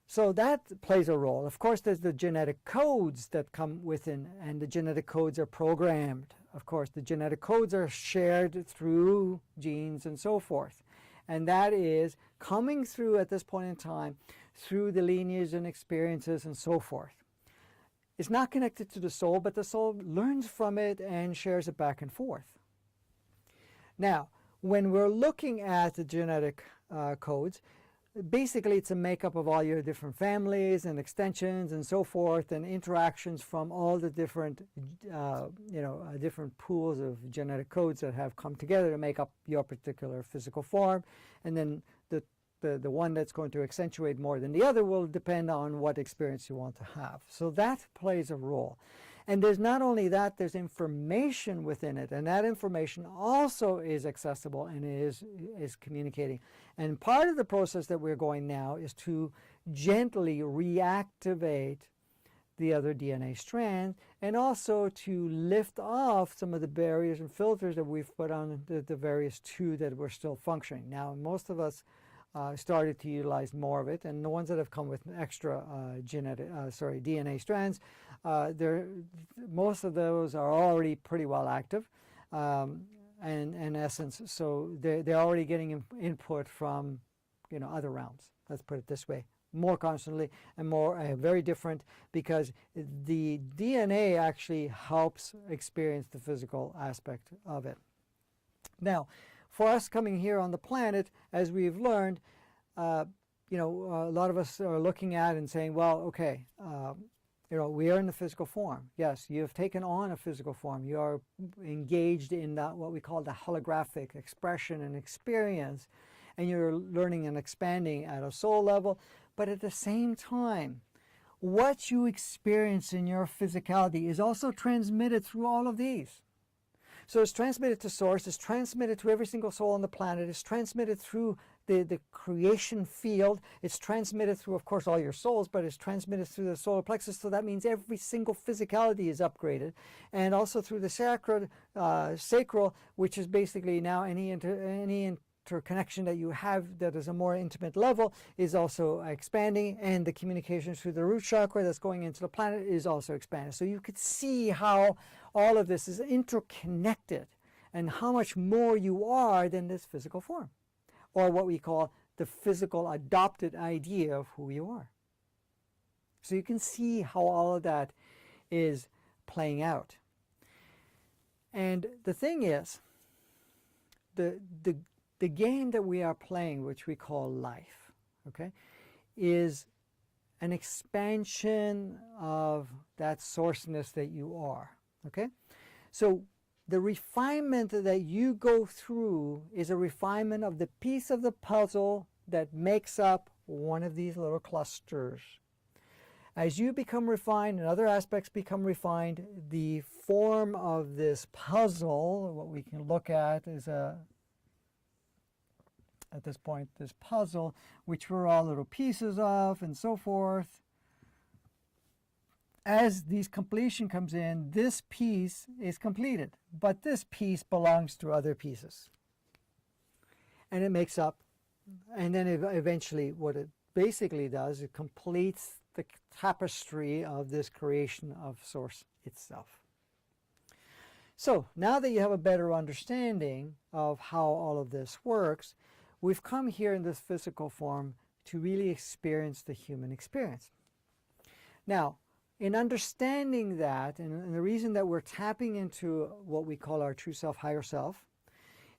So that plays a role. Of course, there's the genetic codes that come within, and the genetic codes are programmed. Of course, the genetic codes are shared through genes and so forth. And that is coming through at this point in time through the lineage and experiences and so forth. It's not connected to the soul, but the soul learns from it and shares it back and forth. Now, when we're looking at the genetic codes, basically it's a makeup of all your different families and extensions and so forth, and interactions from all the different different pools of genetic codes that have come together to make up your particular physical form. And then the one that's going to accentuate more than the other will depend on what experience you want to have. So that plays a role. And there's not only that, there's information within it, and that information also is accessible and is communicating. And part of the process that we're going now is to gently reactivate the other DNA strand, and also to lift off some of the barriers and filters that we've put on the various two that were still functioning. Now, most of us started to utilize more of it, and the ones that have come with extra DNA strands, most of those are already pretty well active, in essence. So they're already getting input from other realms. Let's put it this way: more constantly and more very different, because the DNA actually helps experience the physical aspect of it. Now, for us coming here on the planet, as we've learned, a lot of us are looking at and saying, well, okay, we are in the physical form. Yes, you have taken on a physical form. You are engaged in what we call the holographic expression and experience, and you're learning and expanding at a soul level. But at the same time, what you experience in your physicality is also transmitted through all of these. So it's transmitted to Source, it's transmitted to every single soul on the planet, it's transmitted through the creation field, it's transmitted through, of course, all your souls, but it's transmitted through the Solar Plexus, so that means every single physicality is upgraded. And also through the Sacral, which is basically now any interconnection that you have that is a more intimate level is also expanding, and the communication through the Root Chakra that's going into the planet is also expanding. So you could see how all of this is interconnected, and how much more you are than this physical form, or what we call the physical adopted idea of who you are. So you can see how all of that is playing out. And the thing is, the game that we are playing, which we call life, okay, is an expansion of that sourceness that you are, okay? So the refinement that you go through is a refinement of the piece of the puzzle that makes up one of these little clusters. As you become refined and other aspects become refined, the form of this puzzle, what we can look at is at this point, this puzzle, which we're all little pieces of and so forth. As these completion comes in, this piece is completed, but this piece belongs to other pieces. And it makes up, and then eventually what it basically does, it completes the tapestry of this creation of Source itself. So now that you have a better understanding of how all of this works, we've come here in this physical form to really experience the human experience. Now, in understanding that, and the reason that we're tapping into what we call our true self, higher self,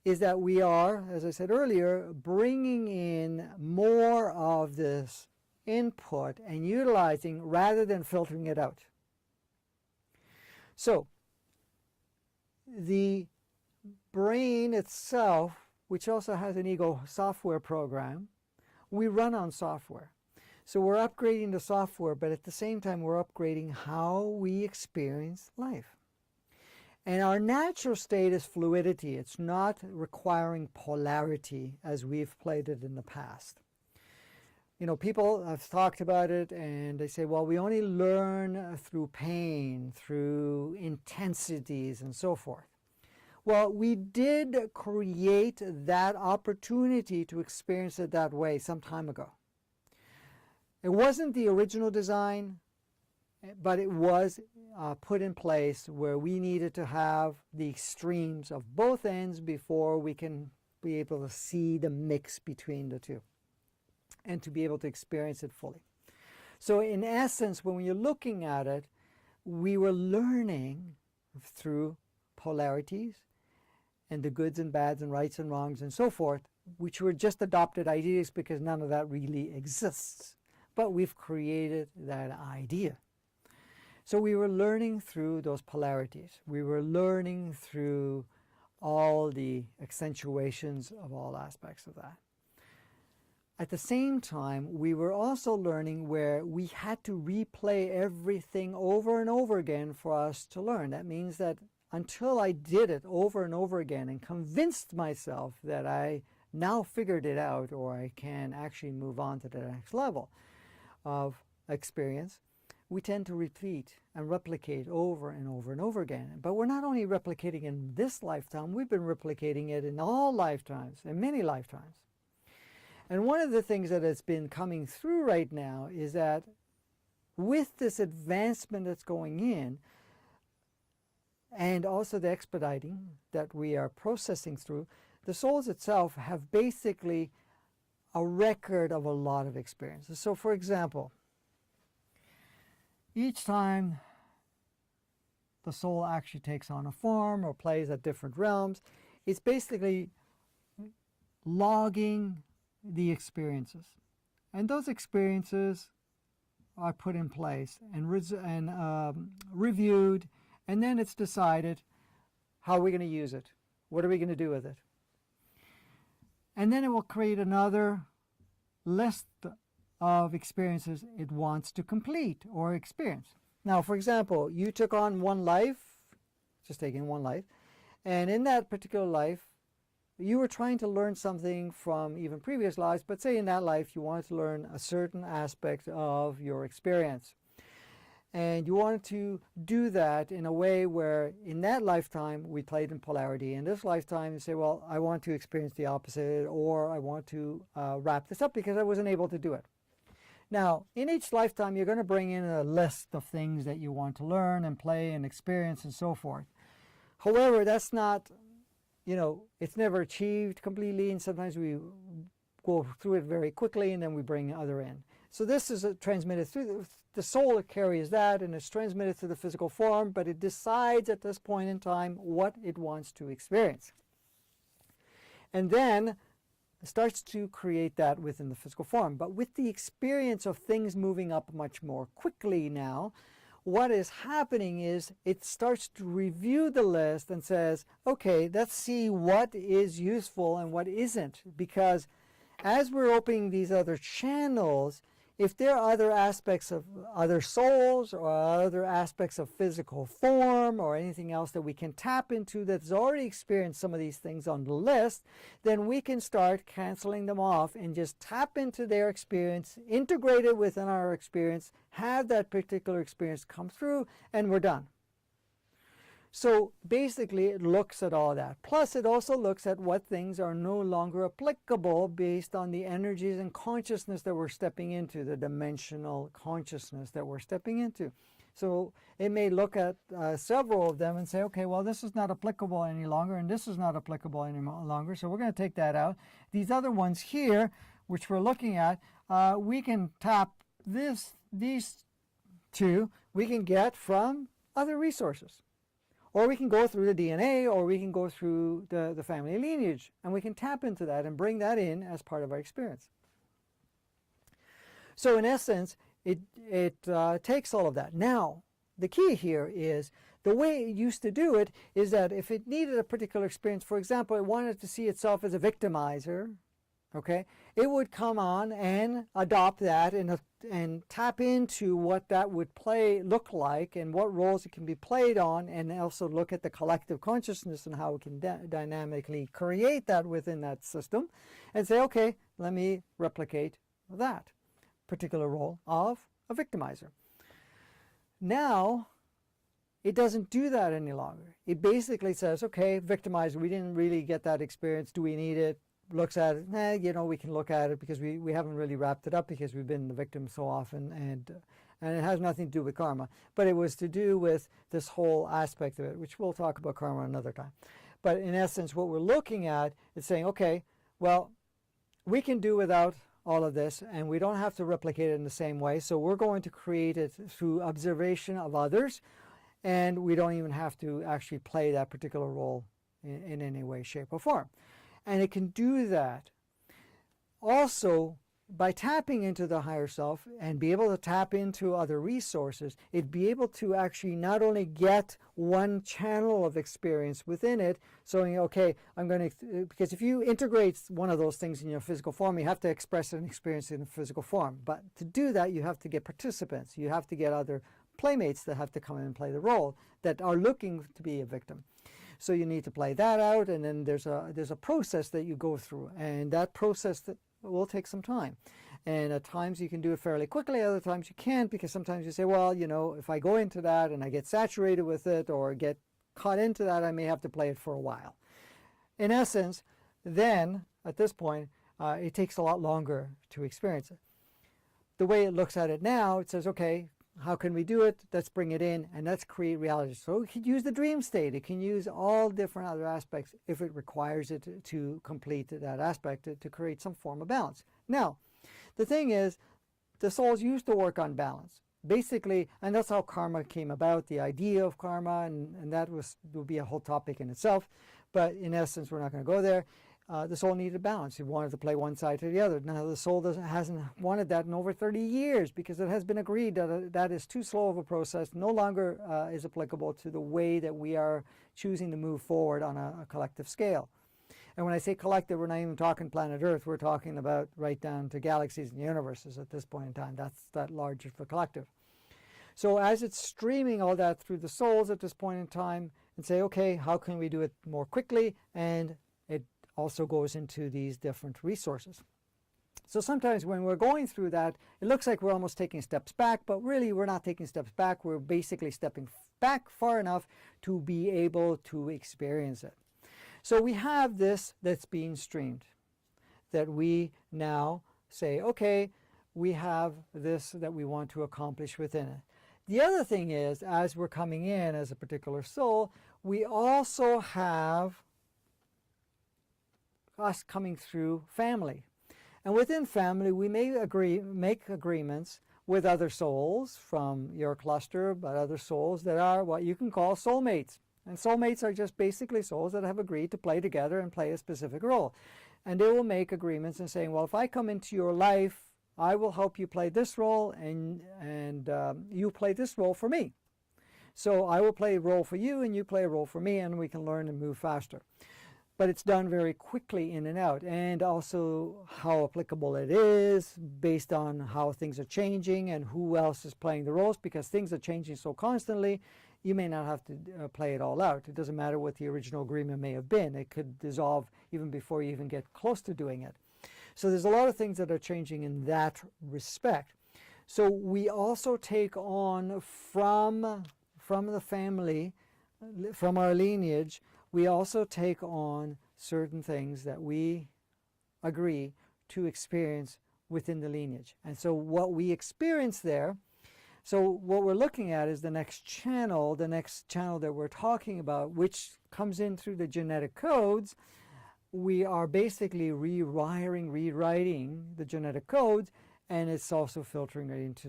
is that we are, as I said earlier, bringing in more of this input and utilizing rather than filtering it out. So, the brain itself, which also has an ego software program, we run on software. So we're upgrading the software, but at the same time we're upgrading how we experience life. And our natural state is fluidity. It's not requiring polarity as we've played it in the past. You know, people have talked about it and they say, well, we only learn through pain, through intensities and so forth. Well, we did create that opportunity to experience it that way some time ago. It wasn't the original design, but it was put in place where we needed to have the extremes of both ends before we can be able to see the mix between the two and to be able to experience it fully. So in essence, when you're looking at it, we were learning through polarities and the goods and bads and rights and wrongs and so forth, which were just adopted ideas because none of that really exists. But we've created that idea. So we were learning through those polarities. We were learning through all the accentuations of all aspects of that. At the same time, we were also learning where we had to replay everything over and over again for us to learn. That means that until I did it over and over again and convinced myself that I now figured it out, or I can actually move on to the next level of experience, we tend to repeat and replicate over and over and over again. But we're not only replicating in this lifetime, we've been replicating it in all lifetimes, in many lifetimes. And one of the things that has been coming through right now is that with this advancement that's going in, and also the expediting that we are processing through, the souls itself have basically a record of a lot of experiences. So for example, each time the soul actually takes on a form or plays at different realms, it's basically logging the experiences. And those experiences are put in place and reviewed, and then it's decided how are we going to use it? What are we going to do with it? And then it will create another list of experiences it wants to complete or experience. Now, for example, you took on one life, just taking one life, and in that particular life, you were trying to learn something from even previous lives, but say in that life you wanted to learn a certain aspect of your experience. And you wanted to do that in a way where in that lifetime we played in polarity. In this lifetime you say, well, I want to experience the opposite, or I want to wrap this up because I wasn't able to do it. Now, in each lifetime you're going to bring in a list of things that you want to learn and play and experience and so forth. However, that's not, you know, it's never achieved completely, and sometimes we go through it very quickly and then we bring other in. So this is transmitted through the soul, carries that and it's transmitted through the physical form, but it decides at this point in time what it wants to experience. And then it starts to create that within the physical form. But with the experience of things moving up much more quickly now, what is happening is it starts to review the list and says, okay, let's see what is useful and what isn't. Because as we're opening these other channels, if there are other aspects of other souls or other aspects of physical form or anything else that we can tap into that's already experienced some of these things on the list, then we can start canceling them off and just tap into their experience, integrate it within our experience, have that particular experience come through, and we're done. So basically it looks at all that. Plus it also looks at what things are no longer applicable based on the energies and consciousness that we're stepping into, the dimensional consciousness that we're stepping into. So it may look at several of them and say, okay, well, this is not applicable any longer and this is not applicable any longer, so we're going to take that out. These other ones here, which we're looking at, we can tap these two, we can get from other resources. Or we can go through the DNA, or we can go through the family lineage, and we can tap into that and bring that in as part of our experience. So in essence, it takes all of that. Now, the key here is the way it used to do it is that if it needed a particular experience, for example, it wanted to see itself as a victimizer, okay, it would come on and adopt that and tap into what that would look like and what roles it can be played on, and also look at the collective consciousness and how it can dynamically create that within that system, and say, okay, let me replicate that particular role of a victimizer. Now, it doesn't do that any longer. It basically says, okay, victimizer, we didn't really get that experience. Do we need it? Looks at it, you know, we can look at it because we haven't really wrapped it up because we've been the victim so often, and it has nothing to do with karma, but it was to do with this whole aspect of it, which we'll talk about karma another time. But in essence, what we're looking at is saying, okay, well, we can do without all of this, and we don't have to replicate it in the same way, so we're going to create it through observation of others, and we don't even have to actually play that particular role in any way, shape, or form. And it can do that also by tapping into the higher self and be able to tap into other resources. It'd be able to actually not only get one channel of experience within it, so, okay, I'm going to, because if you integrate one of those things in your physical form, you have to express an experience in a physical form. But to do that, you have to get participants. You have to get other playmates that have to come in and play the role that are looking to be a victim. So you need to play that out, and then there's a process that you go through, and that process that will take some time. And at times you can do it fairly quickly, other times you can't, because sometimes you say, well, you know, if I go into that and I get saturated with it or get caught into that, I may have to play it for a while. In essence, then at this point, it takes a lot longer to experience it. The way it looks at it now, it says, okay, how can we do it? Let's bring it in and let's create reality. So it can use the dream state. It can use all different other aspects if it requires it to complete that aspect, to create some form of balance. Now, the thing is, the souls used to work on balance. Basically, and that's how karma came about, the idea of karma, and that would be a whole topic in itself. But in essence, we're not going to go there. The soul needed balance. It wanted to play one side to the other. Now the soul hasn't wanted that in over 30 years because it has been agreed that that is too slow of a process, no longer is applicable to the way that we are choosing to move forward on a collective scale. And when I say collective, we're not even talking planet Earth. We're talking about right down to galaxies and universes at this point in time. That's that large of a collective. So as it's streaming all that through the souls at this point in time and say, okay, how can we do it more quickly? And it also goes into these different resources. So sometimes when we're going through that, it looks like we're almost taking steps back, but really we're not taking steps back. We're basically stepping back far enough to be able to experience it. So we have this that's being streamed, that we now say, okay, we have this that we want to accomplish within it. The other thing is, as we're coming in as a particular soul, we also have us coming through family. And within family, we may make agreements with other souls from your cluster, but other souls that are what you can call soulmates. And soulmates are just basically souls that have agreed to play together and play a specific role. And they will make agreements and saying, well, if I come into your life, I will help you play this role, and you play this role for me. So I will play a role for you, and you play a role for me, and we can learn and move faster. But it's done very quickly in and out, and also how applicable it is based on how things are changing and who else is playing the roles, because things are changing so constantly, you may not have to play it all out. It doesn't matter what the original agreement may have been. It could dissolve even before you even get close to doing it. So there's a lot of things that are changing in that respect. So we also take on from the family, from our lineage, we also take on certain things that we agree to experience within the lineage. And so what we experience there, so what we're looking at is the next channel that we're talking about, which comes in through the genetic codes. We are basically rewriting the genetic codes, and it's also filtering it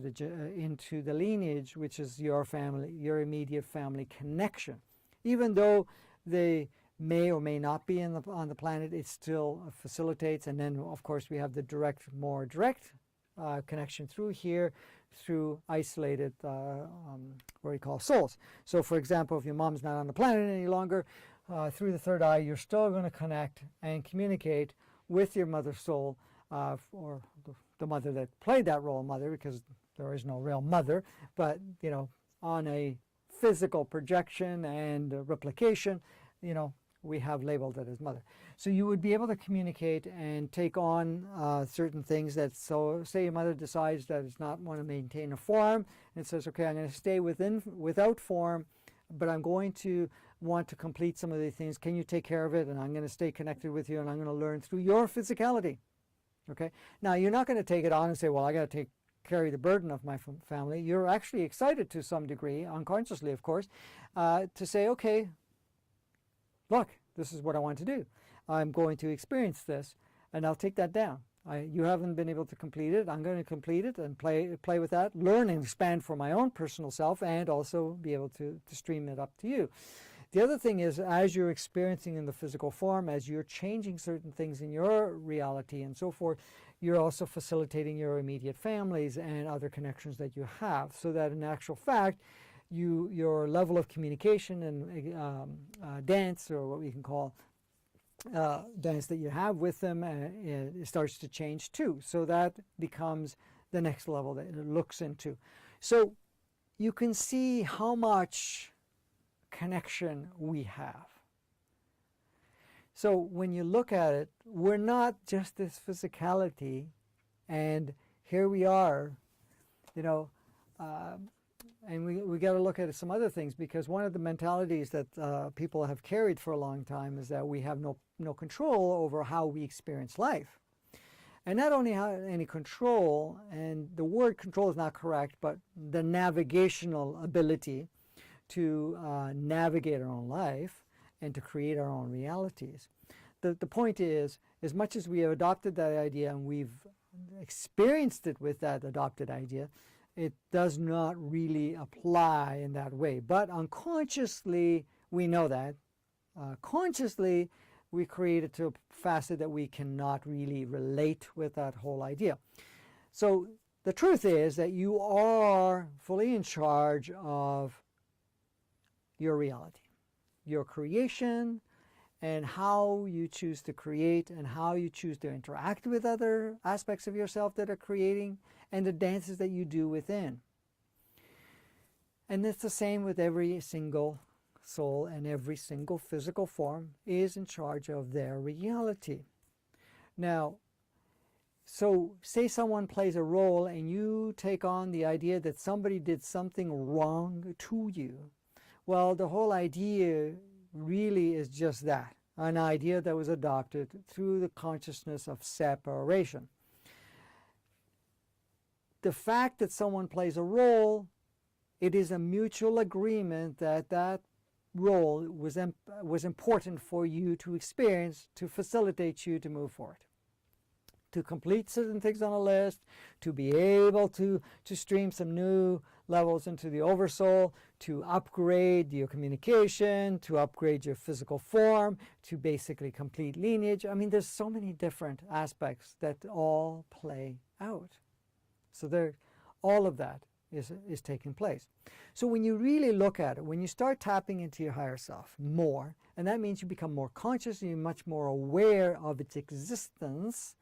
into the lineage, which is your family, your immediate family connection. Even though they may or may not be on the planet, it still facilitates. And then, of course, we have the more direct connection through here, through isolated, what we call souls. So, for example, if your mom's not on the planet any longer, through the third eye, you're still going to connect and communicate with your mother soul or the mother that played that role mother, because there is no real mother, but, you know, on a physical projection and replication, you know, we have labeled it as mother. So you would be able to communicate and take on certain things that, so say your mother decides that it's not want to maintain a form and says, okay, I'm going to stay without form, but I'm going to want to complete some of these things. Can you take care of it? And I'm going to stay connected with you, and I'm going to learn through your physicality. Okay. Now you're not going to take it on and say, well, I got to carry the burden of my family. You're actually excited to some degree, unconsciously, of course, to say, okay, look, this is what I want to do. I'm going to experience this, and I'll take that down. You haven't been able to complete it. I'm going to complete it and play with that, learn and expand for my own personal self, and also be able to stream it up to you. The other thing is, as you're experiencing in the physical form, as you're changing certain things in your reality and so forth, you're also facilitating your immediate families and other connections that you have, so that in actual fact, your level of communication and dance, or what we can call dance that you have with them, it starts to change too. So that becomes the next level that it looks into. So you can see how much connection we have. So when you look at it, we're not just this physicality, and here we are, you know, and we got to look at some other things, because one of the mentalities that people have carried for a long time is that we have no control over how we experience life. And not only any control, and the word control is not correct, but the navigational ability to navigate our own life and to create our own realities. The point is, as much as we have adopted that idea and we've experienced it with that adopted idea, it does not really apply in that way. But unconsciously, we know that. Consciously, we create it to a facet that we cannot really relate with that whole idea. So the truth is that you are fully in charge of your reality, your creation, and how you choose to create and how you choose to interact with other aspects of yourself that are creating, and the dances that you do within. And it's the same with every single soul, and every single physical form is in charge of their reality. Now, so say someone plays a role and you take on the idea that somebody did something wrong to you. Well, the whole idea really is just that, an idea that was adopted through the consciousness of separation. The fact that someone plays a role, it is a mutual agreement that that role was important for you to experience, to facilitate you to move forward, to complete certain things on a list, to be able to stream some new levels into the oversoul, to upgrade your communication, to upgrade your physical form, to basically complete lineage. I mean, there's so many different aspects that all play out. So there, all of that is taking place. So when you really look at it, when you start tapping into your higher self more, and that means you become more conscious and you're much more aware of its existence,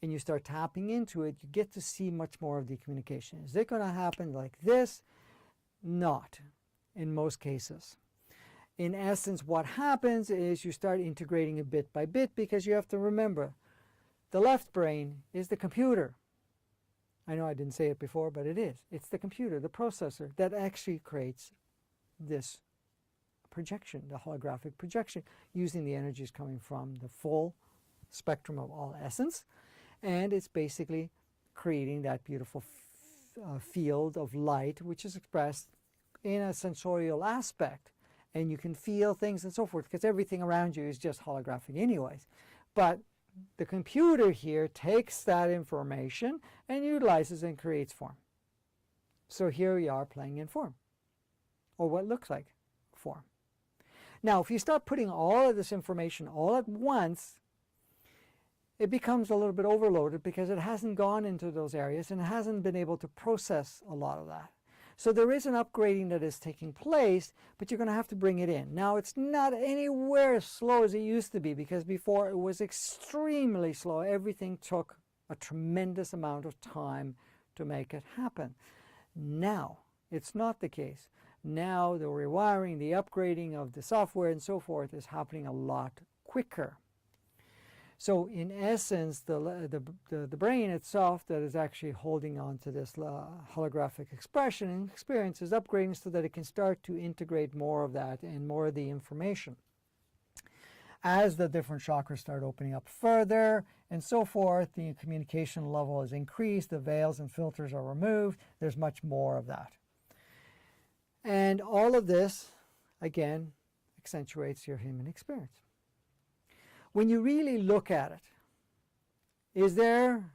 and you start tapping into it, you get to see much more of the communication. Is it going to happen like this? Not in most cases. In essence, what happens is you start integrating it bit by bit, because you have to remember, the left brain is the computer. I know I didn't say it before, but it is. It's the computer, the processor, that actually creates this projection, the holographic projection, using the energies coming from the full spectrum of all essence. And it's basically creating that beautiful field of light, which is expressed in a sensorial aspect. And you can feel things and so forth, because everything around you is just holographic anyways. But the computer here takes that information and utilizes and creates form. So here we are playing in form, or what looks like form. Now, if you start putting all of this information all at once, it becomes a little bit overloaded, because it hasn't gone into those areas and it hasn't been able to process a lot of that. So there is an upgrading that is taking place, but you're going to have to bring it in. Now, it's not anywhere as slow as it used to be, because before it was extremely slow. Everything took a tremendous amount of time to make it happen. Now, it's not the case. Now the rewiring, the upgrading of the software and so forth is happening a lot quicker. So in essence, the brain itself that is actually holding on to this holographic expression and experience is upgrading so that it can start to integrate more of that and more of the information. As the different chakras start opening up further and so forth, the communication level is increased, the veils and filters are removed, there's much more of that. And all of this, again, accentuates your human experience. When you really look at it, is there,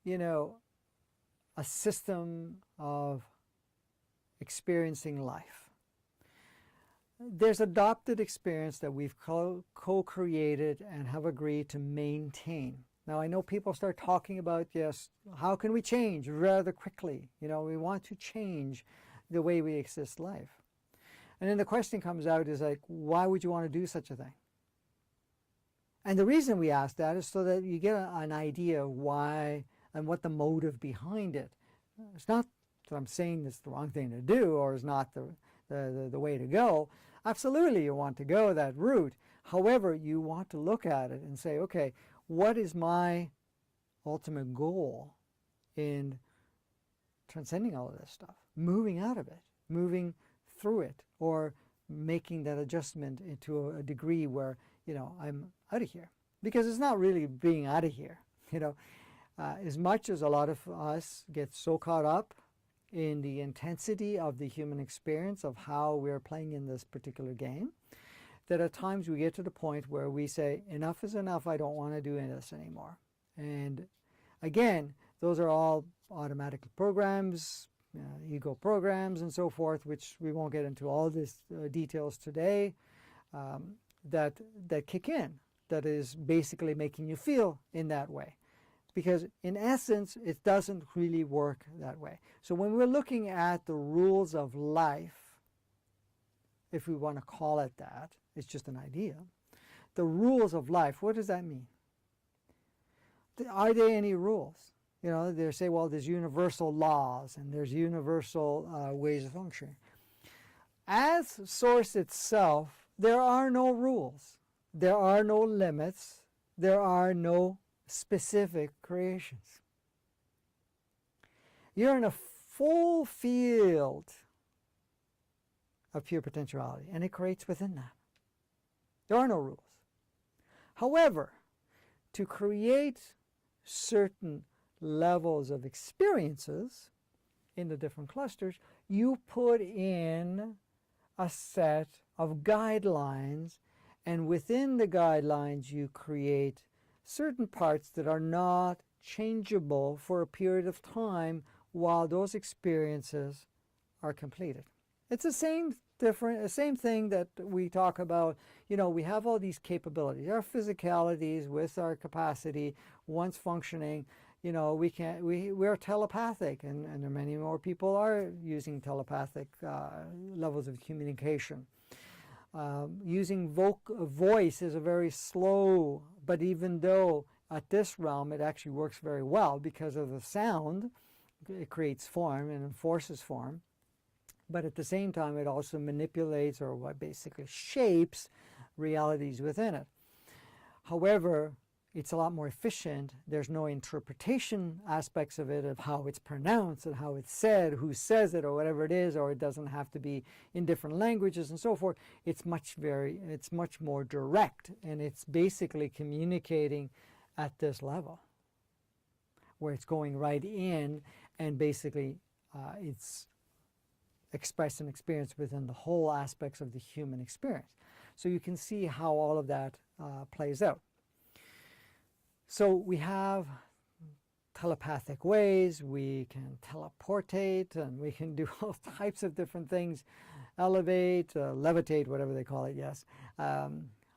a system of experiencing life? There's adopted experience that we've co-created and have agreed to maintain. Now, I know people start talking about, yes, how can we change rather quickly? We want to change the way we exist life. And then the question comes out is like, why would you want to do such a thing? And the reason we ask that is so that you get an idea of why and what the motive behind it. It's not that I'm saying it's the wrong thing to do or is not the way to go. Absolutely you want to go that route. However, you want to look at it and say, okay, what is my ultimate goal in transcending all of this stuff? Moving out of it, moving through it, or making that adjustment into a degree where, I'm out of here. Because it's not really being out of here. As much as a lot of us get so caught up in the intensity of the human experience of how we're playing in this particular game, that at times we get to the point where we say, enough is enough, I don't want to do this anymore. And again, those are all automatic programs, ego programs and so forth, which we won't get into all these details today, that kick in, that is basically making you feel in that way. Because in essence, it doesn't really work that way. So when we're looking at the rules of life, if we want to call it that, it's just an idea. The rules of life, what does that mean? Are there any rules? They say, well, there's universal laws and there's universal ways of functioning. As Source itself, there are no rules. There are no limits. There are no specific creations. You're in a full field of pure potentiality, and it creates within that. There are no rules. However, to create certain levels of experiences in the different clusters, you put in a set of guidelines, and within the guidelines you create certain parts that are not changeable for a period of time while those experiences are completed. It's the same thing that we talk about. We have all these capabilities, our physicalities with our capacity, once functioning, we're telepathic, and many more people are using telepathic levels of communication. Using voice is a very slow, but even though at this realm it actually works very well because of the sound, it creates form and enforces form. But at the same time, it also manipulates or what basically shapes realities within it. However, it's a lot more efficient. There's no interpretation aspects of it, of how it's pronounced and how it's said, who says it or whatever it is, or it doesn't have to be in different languages and so forth. It's much more direct, and it's basically communicating at this level where it's going right in and basically it's express an experience within the whole aspects of the human experience. So you can see how all of that plays out. So we have telepathic ways, we can teleportate, and we can do all types of different things, elevate, levitate, whatever they call it, yes. I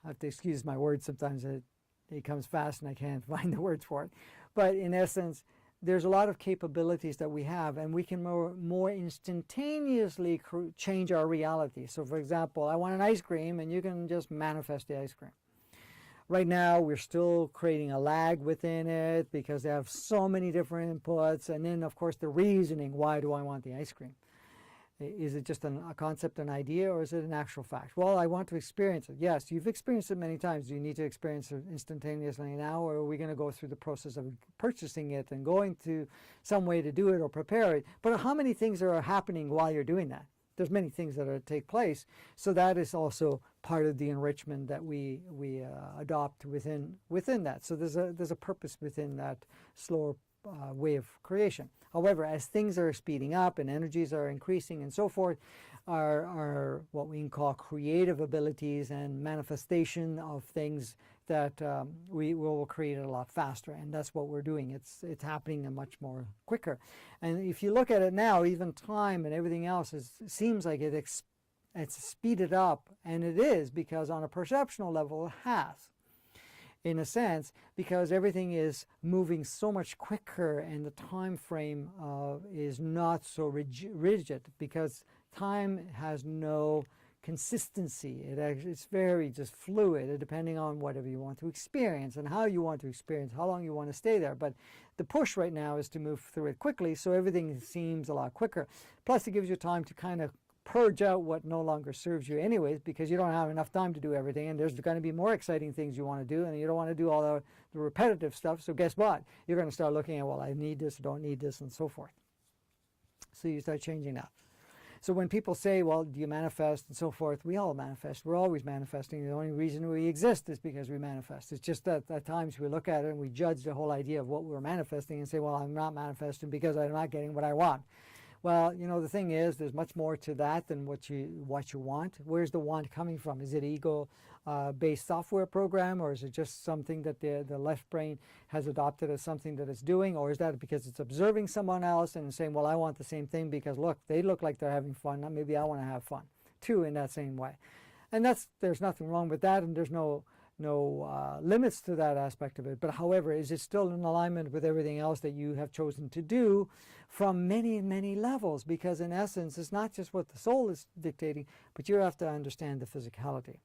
have to excuse my words sometimes, it comes fast and I can't find the words for it. But in essence, there's a lot of capabilities that we have, and we can more instantaneously change our reality. So for example, I want an ice cream, and you can just manifest the ice cream. Right now, we're still creating a lag within it because they have so many different inputs. And then, of course, the reasoning, why do I want the ice cream? Is it just a concept, an idea, or is it an actual fact? Well, I want to experience it. Yes, you've experienced it many times. Do you need to experience it instantaneously now, or are we going to go through the process of purchasing it and going to some way to do it or prepare it? But how many things are happening while you're doing that? There's many things that take place. So that is also part of the enrichment that we adopt within that. So there's a purpose within that slower way of creation. However, as things are speeding up and energies are increasing and so forth, our what we can call creative abilities and manifestation of things that we will create it a lot faster, and that's what we're doing. It's happening much more quicker. And if you look at it now, even time and everything else seems like it's speeded up, and it is, because on a perceptual level it has, in a sense, because everything is moving so much quicker and the time frame is not so rigid, because time has no consistency. It's very just fluid, depending on whatever you want to experience and how you want to experience, how long you want to stay there. But the push right now is to move through it quickly, so everything seems a lot quicker. Plus, it gives you time to kind of purge out what no longer serves you anyways, because you don't have enough time to do everything, and there's going to be more exciting things you want to do, and you don't want to do all the repetitive stuff. So guess what? You're going to start looking at, well, I need this, I don't need this, and so forth. So you start changing that. So when people say, well, do you manifest and so forth, we all manifest. We're always manifesting. The only reason we exist is because we manifest. It's just that at times we look at it and we judge the whole idea of what we're manifesting and say, well, I'm not manifesting because I'm not getting what I want. Well, you know, the thing is, there's much more to that than what you want. Where's the want coming from? Is it ego-based software program, or is it just something that the left brain has adopted as something that it's doing, or is that because it's observing someone else and saying, well, I want the same thing because, look, they look like they're having fun, maybe I want to have fun too in that same way. And there's nothing wrong with that, and there's no limits to that aspect of it. But however, is it still in alignment with everything else that you have chosen to do from many, many levels? Because in essence, it's not just what the soul is dictating, but you have to understand the physicality.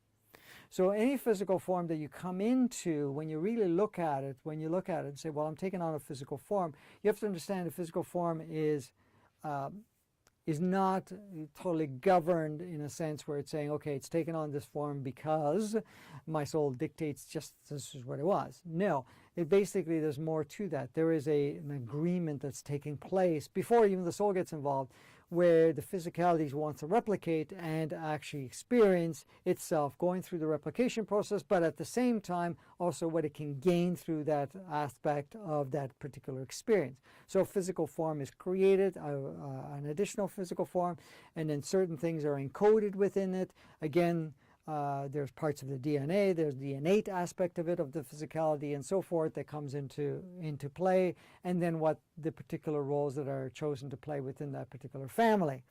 So any physical form that you come into, when you really look at it, and say, well, I'm taking on a physical form, you have to understand the physical form is not totally governed in a sense where it's saying, okay, it's taken on this form because my soul dictates just this is what it was. No, basically there's more to that. There is an agreement that's taking place before even the soul gets involved, where the physicality wants to replicate and actually experience itself going through the replication process, but at the same time also what it can gain through that aspect of that particular experience. So physical form is created, an additional physical form, and then certain things are encoded within it. Again, there's parts of the DNA, there's the innate aspect of it, of the physicality and so forth, that comes into play, and then what the particular roles that are chosen to play within that particular family.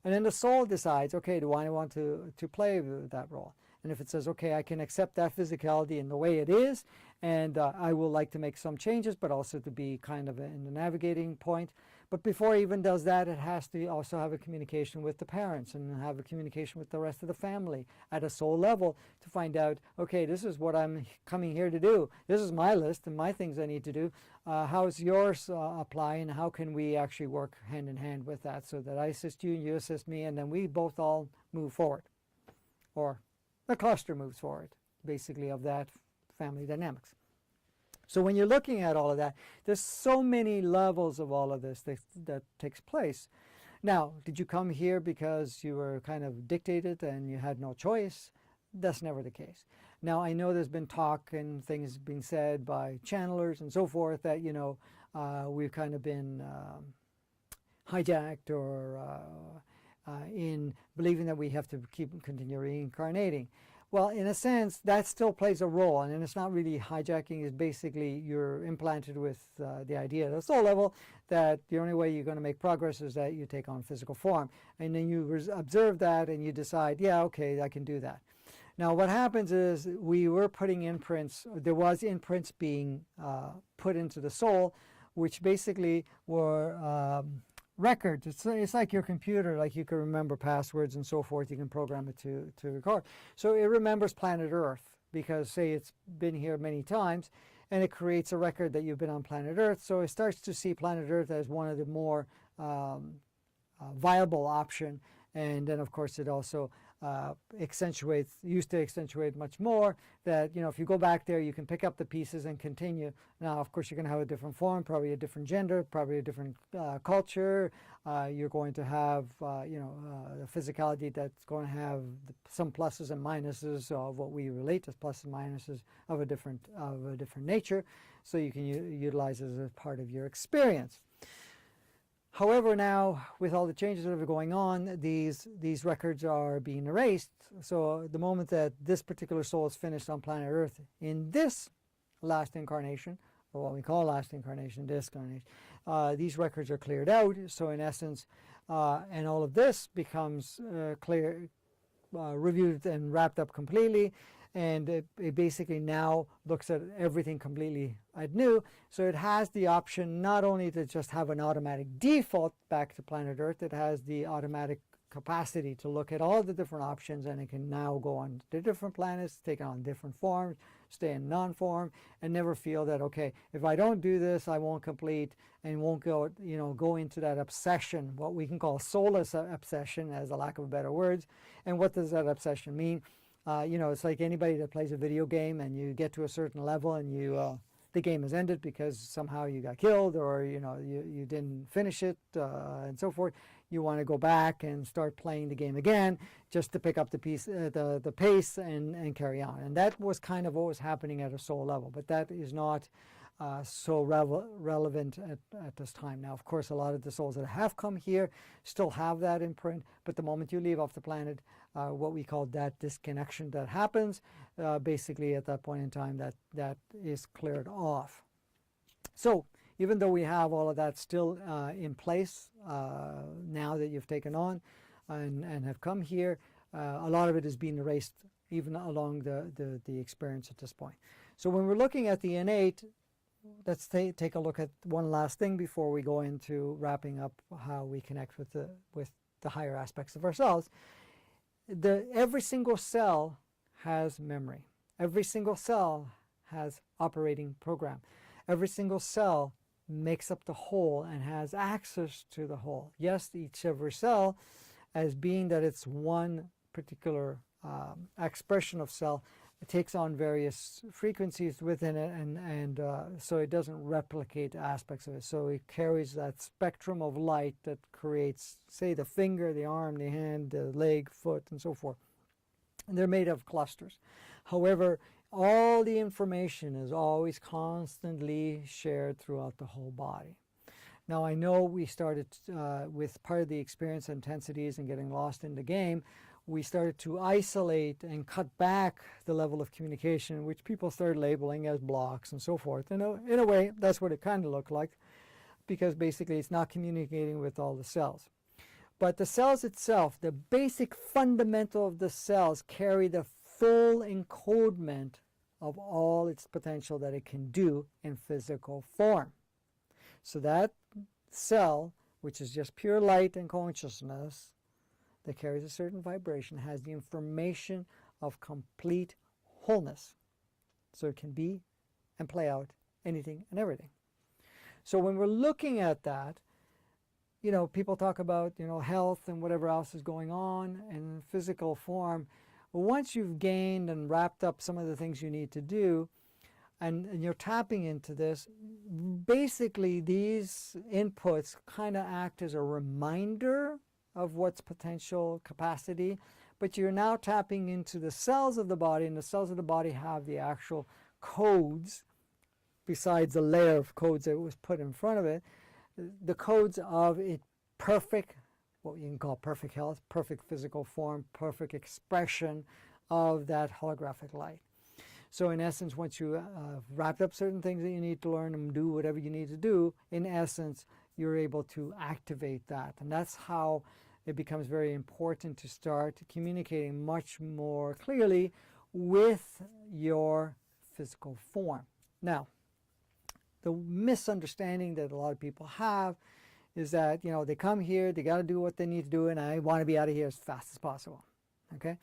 And then the soul decides, okay, do I want to play that role? And if it says, okay, I can accept that physicality in the way it is, and I will like to make some changes, but also to be kind of in the navigating point. But before it even does that, it has to also have a communication with the parents and have a communication with the rest of the family at a soul level to find out, okay, this is what I'm coming here to do. This is my list and my things I need to do. How is yours apply, and how can we actually work hand in hand with that so that I assist you and you assist me, and then we both all move forward, or the cluster moves forward, basically, of that family dynamics. So when you're looking at all of that, there's so many levels of all of this that takes place. Now, did you come here because you were kind of dictated and you had no choice? That's never the case. Now, I know there's been talk and things being said by channelers and so forth that, you know, we've kind of been hijacked or in believing that we have to continue reincarnating. Well, in a sense, that still plays a role, and it's not really hijacking. It's basically you're implanted with the idea at a soul level that the only way you're going to make progress is that you take on physical form. And then you observe that and you decide, yeah, okay, I can do that. Now, what happens is we were putting imprints, there was imprints being put into the soul, which basically were records. It's like your computer, like you can remember passwords and so forth. You can program it to record. So it remembers planet Earth, because, say, it's been here many times, and it creates a record that you've been on planet Earth. So it starts to see planet Earth as one of the more viable option. And then, of course, it also used to accentuate much more that, if you go back there, you can pick up the pieces and continue. Now, of course, you're going to have a different form, probably a different gender, probably a different culture. You're going to have, the physicality that's going to have some pluses and minuses of what we relate as pluses and minuses of a different nature. So you can utilize it as a part of your experience. However, now, with all the changes that are going on, these records are being erased. So the moment that this particular soul is finished on planet Earth in this last incarnation, or what we call last incarnation, this incarnation, these records are cleared out. So in essence, and all of this becomes reviewed and wrapped up completely. And it basically now looks at everything completely anew. So it has the option not only to just have an automatic default back to planet Earth, it has the automatic capacity to look at all the different options, and it can now go on to different planets, take on different forms, stay in non-form, and never feel that, okay, if I don't do this, I won't complete and won't go into that obsession, what we can call soulless obsession, as a lack of better words. And what does that obsession mean? It's like anybody that plays a video game and you get to a certain level and the game is ended because somehow you got killed, or you didn't finish it, and so forth. You want to go back and start playing the game again just to pick up the pace and carry on. And that was kind of what was happening at a soul level, but that is not so relevant at this time. Now, of course, a lot of the souls that have come here still have that imprint, but the moment you leave off the planet, what we call that disconnection that happens, basically at that point in time, that is cleared off. So even though we have all of that still in place now that you've taken on and have come here, a lot of it is being erased even along the experience at this point. So when we're looking at the innate, let's take a look at one last thing before we go into wrapping up how we connect with the higher aspects of ourselves. Every single cell has memory. Every single cell has operating program. Every single cell makes up the whole and has access to the whole. Yes, every cell, as being that it's one particular expression of cell, it takes on various frequencies within it, and so it doesn't replicate aspects of it. So it carries that spectrum of light that creates, say, the finger, the arm, the hand, the leg, foot, and so forth. And they're made of clusters. However, all the information is always constantly shared throughout the whole body. Now, I know we started with part of the experience intensities and getting lost in the game, we started to isolate and cut back the level of communication, which people started labeling as blocks and so forth. In a way, that's what it kind of looked like, because basically it's not communicating with all the cells. But the cells itself, the basic fundamental of the cells, carry the full encodement of all its potential that it can do in physical form. So that cell, which is just pure light and consciousness, that carries a certain vibration, has the information of complete wholeness. So it can be and play out anything and everything. So when we're looking at that, people talk about, health and whatever else is going on in physical form. Once you've gained and wrapped up some of the things you need to do, and you're tapping into this, basically these inputs kind of act as a reminder of what's potential capacity, but you're now tapping into the cells of the body, and the cells of the body have the actual codes, besides the layer of codes that was put in front of it, the codes of it perfect, what you can call perfect health, perfect physical form, perfect expression of that holographic light. So in essence, once you wrapped up certain things that you need to learn and do whatever you need to do, in essence, you're able to activate that. And that's how it becomes very important to start communicating much more clearly with your physical form. Now, the misunderstanding that a lot of people have is that, they come here, they got to do what they need to do, and I want to be out of here as fast as possible. Okay?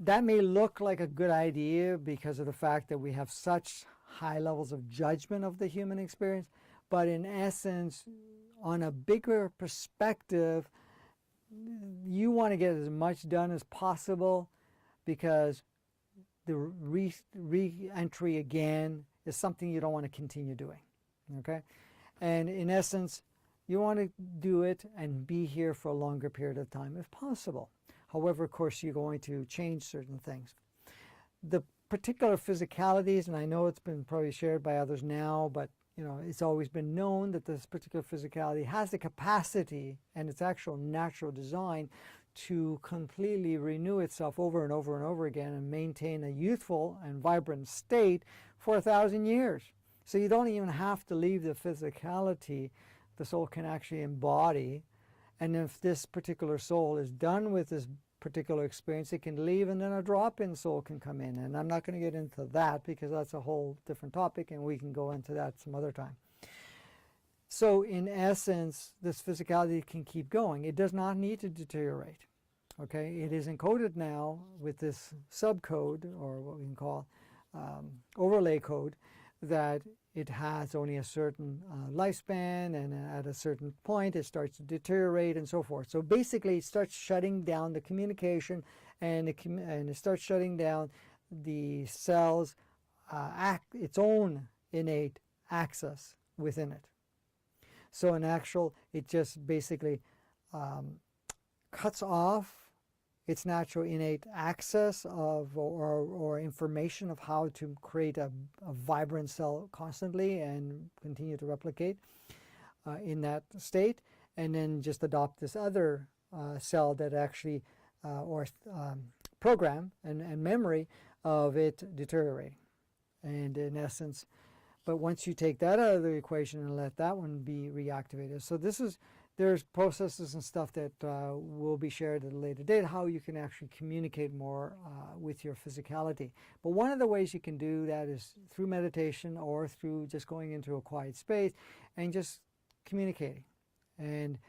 that may look like a good idea because of the fact that we have such high levels of judgment of the human experience, but in essence, on a bigger perspective, you want to get as much done as possible, because the re-entry again is something you don't want to continue doing, okay? And in essence, you want to do it and be here for a longer period of time if possible. However, of course, you're going to change certain things. The particular physicalities, and I know it's been probably shared by others now, but you know, it's always been known that this particular physicality has the capacity and its actual natural design to completely renew itself over and over and over again and maintain a youthful and vibrant state for 1,000 years. So you don't even have to leave the physicality. The soul can actually embody. And if this particular soul is done with this particular experience, it can leave, and then a drop-in soul can come in. And I'm not going to get into that because that's a whole different topic, and we can go into that some other time. So in essence, this physicality can keep going. It does not need to deteriorate. Okay, it is encoded now with this subcode, or what we can call overlay code, that it has only a certain lifespan, and at a certain point it starts to deteriorate and so forth. So basically it starts shutting down the communication, and it starts shutting down the cell's its own innate access within it. So in actual, it just basically cuts off its natural innate access of or information of how to create a vibrant cell constantly and continue to replicate in that state, and then just adopt this other cell that actually program and memory of it deteriorating. And in essence, but once you take that out of the equation and let that one be reactivated, so there's processes and stuff that will be shared at a later date, how you can actually communicate more with your physicality. But one of the ways you can do that is through meditation, or through just going into a quiet space and just communicating. And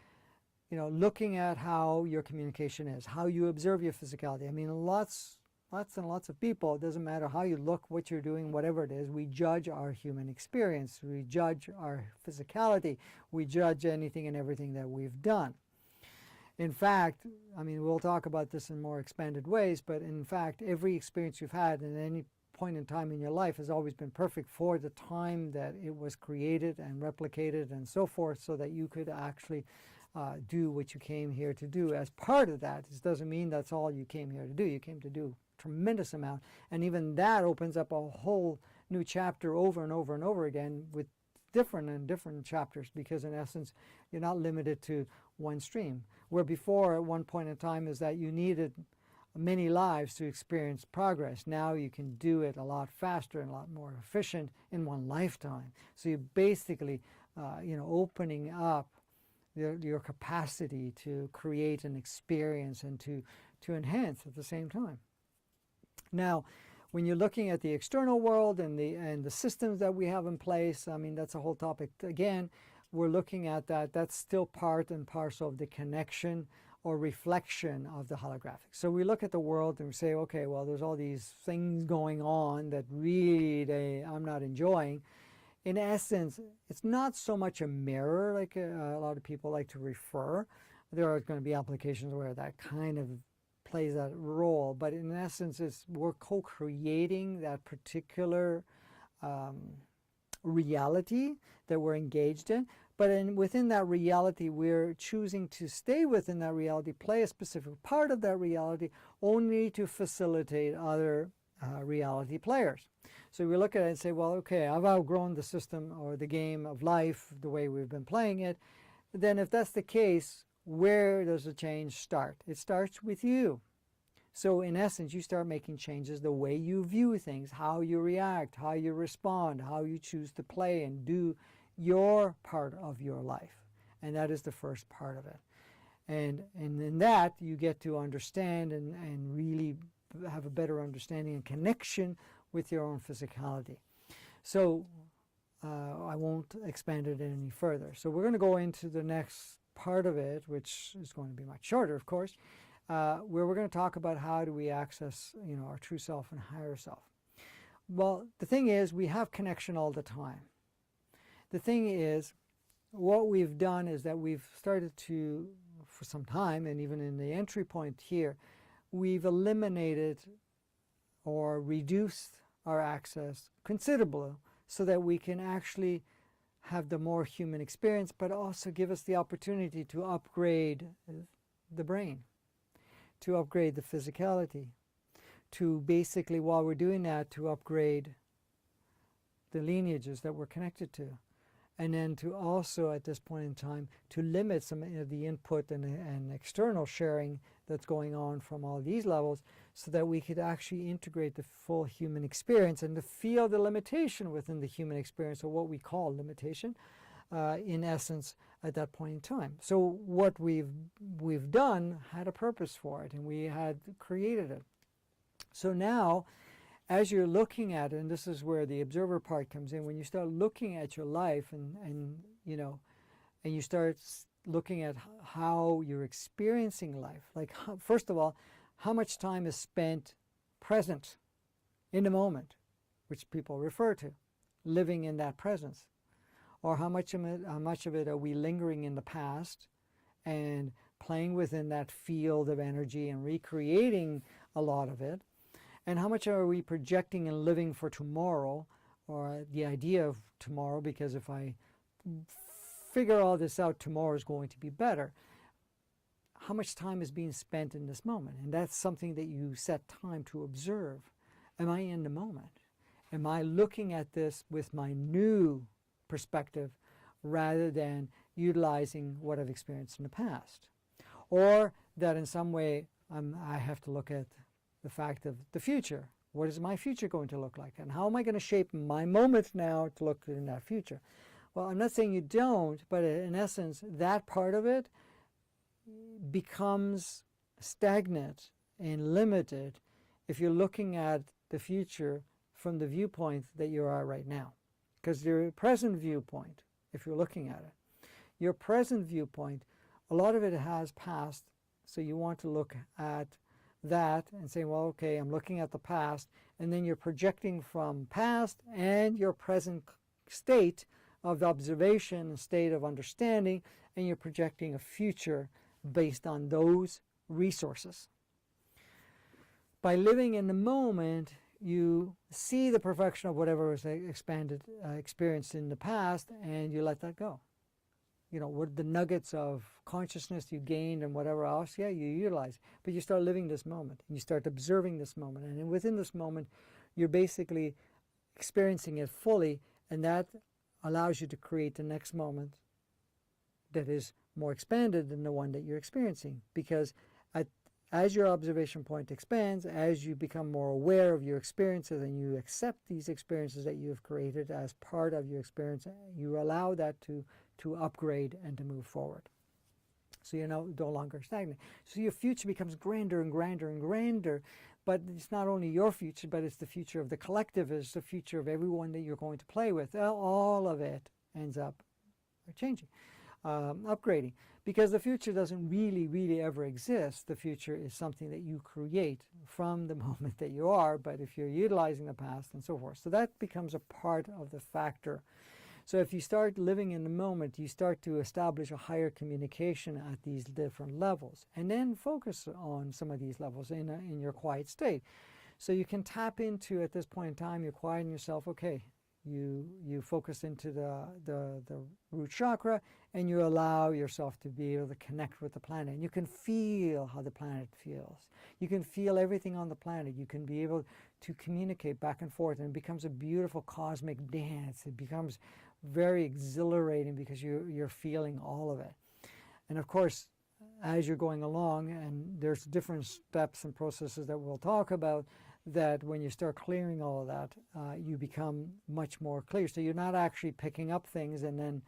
you know, looking at how your communication is, how you observe your physicality. I mean, lots and lots of people, it doesn't matter how you look, what you're doing, whatever it is, we judge our human experience, we judge our physicality, we judge anything and everything that we've done. In fact, I mean, we'll talk about this in more expanded ways, but in fact, every experience you've had at any point in time in your life has always been perfect for the time that it was created and replicated and so forth, so that you could actually do what you came here to do. As part of that, it doesn't mean that's all you came here to do. You came to do tremendous amount, and even that opens up a whole new chapter over and over and over again with different chapters, because in essence you're not limited to one stream, where before at one point in time is that you needed many lives to experience progress. Now you can do it a lot faster and a lot more efficient in one lifetime. So you basically opening up your capacity to create an experience and to enhance at the same time. Now, when you're looking at the external world and the systems that we have in place, I mean, that's a whole topic. Again, we're looking at that. That's still part and parcel of the connection or reflection of the holographic. So we look at the world and we say, okay, well, there's all these things going on that really I'm not enjoying. In essence, it's not so much a mirror like a lot of people like to refer. There are going to be applications where that kind of plays that role, but in essence, we're co-creating that particular reality that we're engaged in. But within that reality, we're choosing to stay within that reality, play a specific part of that reality, only to facilitate other reality players. So we look at it and say, well, okay, I've outgrown the system or the game of life the way we've been playing it. Then if that's the case, where does the change start? It starts with you. So in essence, you start making changes the way you view things, how you react, how you respond, how you choose to play and do your part of your life. And that is the first part of it. And in that, you get to understand and really have a better understanding and connection with your own physicality. So I won't expand it any further. So we're going to go into the next part of it, which is going to be much shorter, of course, where we're going to talk about how do we access, our true self and higher self. Well, the thing is, we have connection all the time. The thing is, what we've done is that we've started to, for some time, and even in the entry point here, we've eliminated or reduced our access considerably so that we can actually have the more human experience, but also give us the opportunity to upgrade the brain, to upgrade the physicality, to basically, while we're doing that, to upgrade the lineages that we're connected to. And then to also, at this point in time, to limit some of the input and external sharing that's going on from all these levels so that we could actually integrate the full human experience and to feel the limitation within the human experience, or what we call limitation, in essence, at that point in time. So what we've done had a purpose for it, and we had created it. So now, as you're looking at it, and this is where the observer part comes in, when you start looking at your life and you start looking at how you're experiencing life, like, first of all, how much time is spent present in the moment, which people refer to, living in that presence, or how much of it are we lingering in the past and playing within that field of energy and recreating a lot of it. And how much are we projecting and living for tomorrow, or the idea of tomorrow, because if I figure all this out, tomorrow is going to be better. How much time is being spent in this moment? And that's something that you set time to observe. Am I in the moment? Am I looking at this with my new perspective rather than utilizing what I've experienced in the past? Or that in some way I have to look at the fact of the future. What is my future going to look like? And how am I going to shape my moment now to look in that future? Well, I'm not saying you don't, but in essence, that part of it becomes stagnant and limited if you're looking at the future from the viewpoint that you are right now. Because your present viewpoint, if you're looking at it, your present viewpoint, a lot of it has passed, so you want to look at that and say, well, okay, I'm looking at the past, and then you're projecting from past and your present state of observation and state of understanding, and you're projecting a future based on those resources. By living in the moment, you see the perfection of whatever was experienced in the past, and you let that go. What the nuggets of consciousness you gained and whatever else, you utilize. But you start living this moment, and you start observing this moment. And within this moment, you're basically experiencing it fully, and that allows you to create the next moment that is more expanded than the one that you're experiencing. Because as your observation point expands, as you become more aware of your experiences and you accept these experiences that you have created as part of your experience, you allow that to upgrade and to move forward. So you're no longer stagnant. So your future becomes grander and grander and grander, but it's not only your future, but it's the future of the collective, it's the future of everyone that you're going to play with. All of it ends up changing, upgrading, because the future doesn't really ever exist. The future is something that you create from the moment that you are, but if you're utilizing the past and so forth. So that becomes a part of the factor. So if you start living in the moment, you start to establish a higher communication at these different levels, and then focus on some of these levels in your quiet state. So you can tap into, at this point in time, you're quieting yourself, okay, you focus into the root chakra, and you allow yourself to be able to connect with the planet. And you can feel how the planet feels. You can feel everything on the planet. You can be able to communicate back and forth, and it becomes a beautiful cosmic dance. It becomes very exhilarating because you're feeling all of it. And of course, as you're going along, and there's different steps and processes that we'll talk about, that when you start clearing all of that, you become much more clear. So you're not actually picking up things and then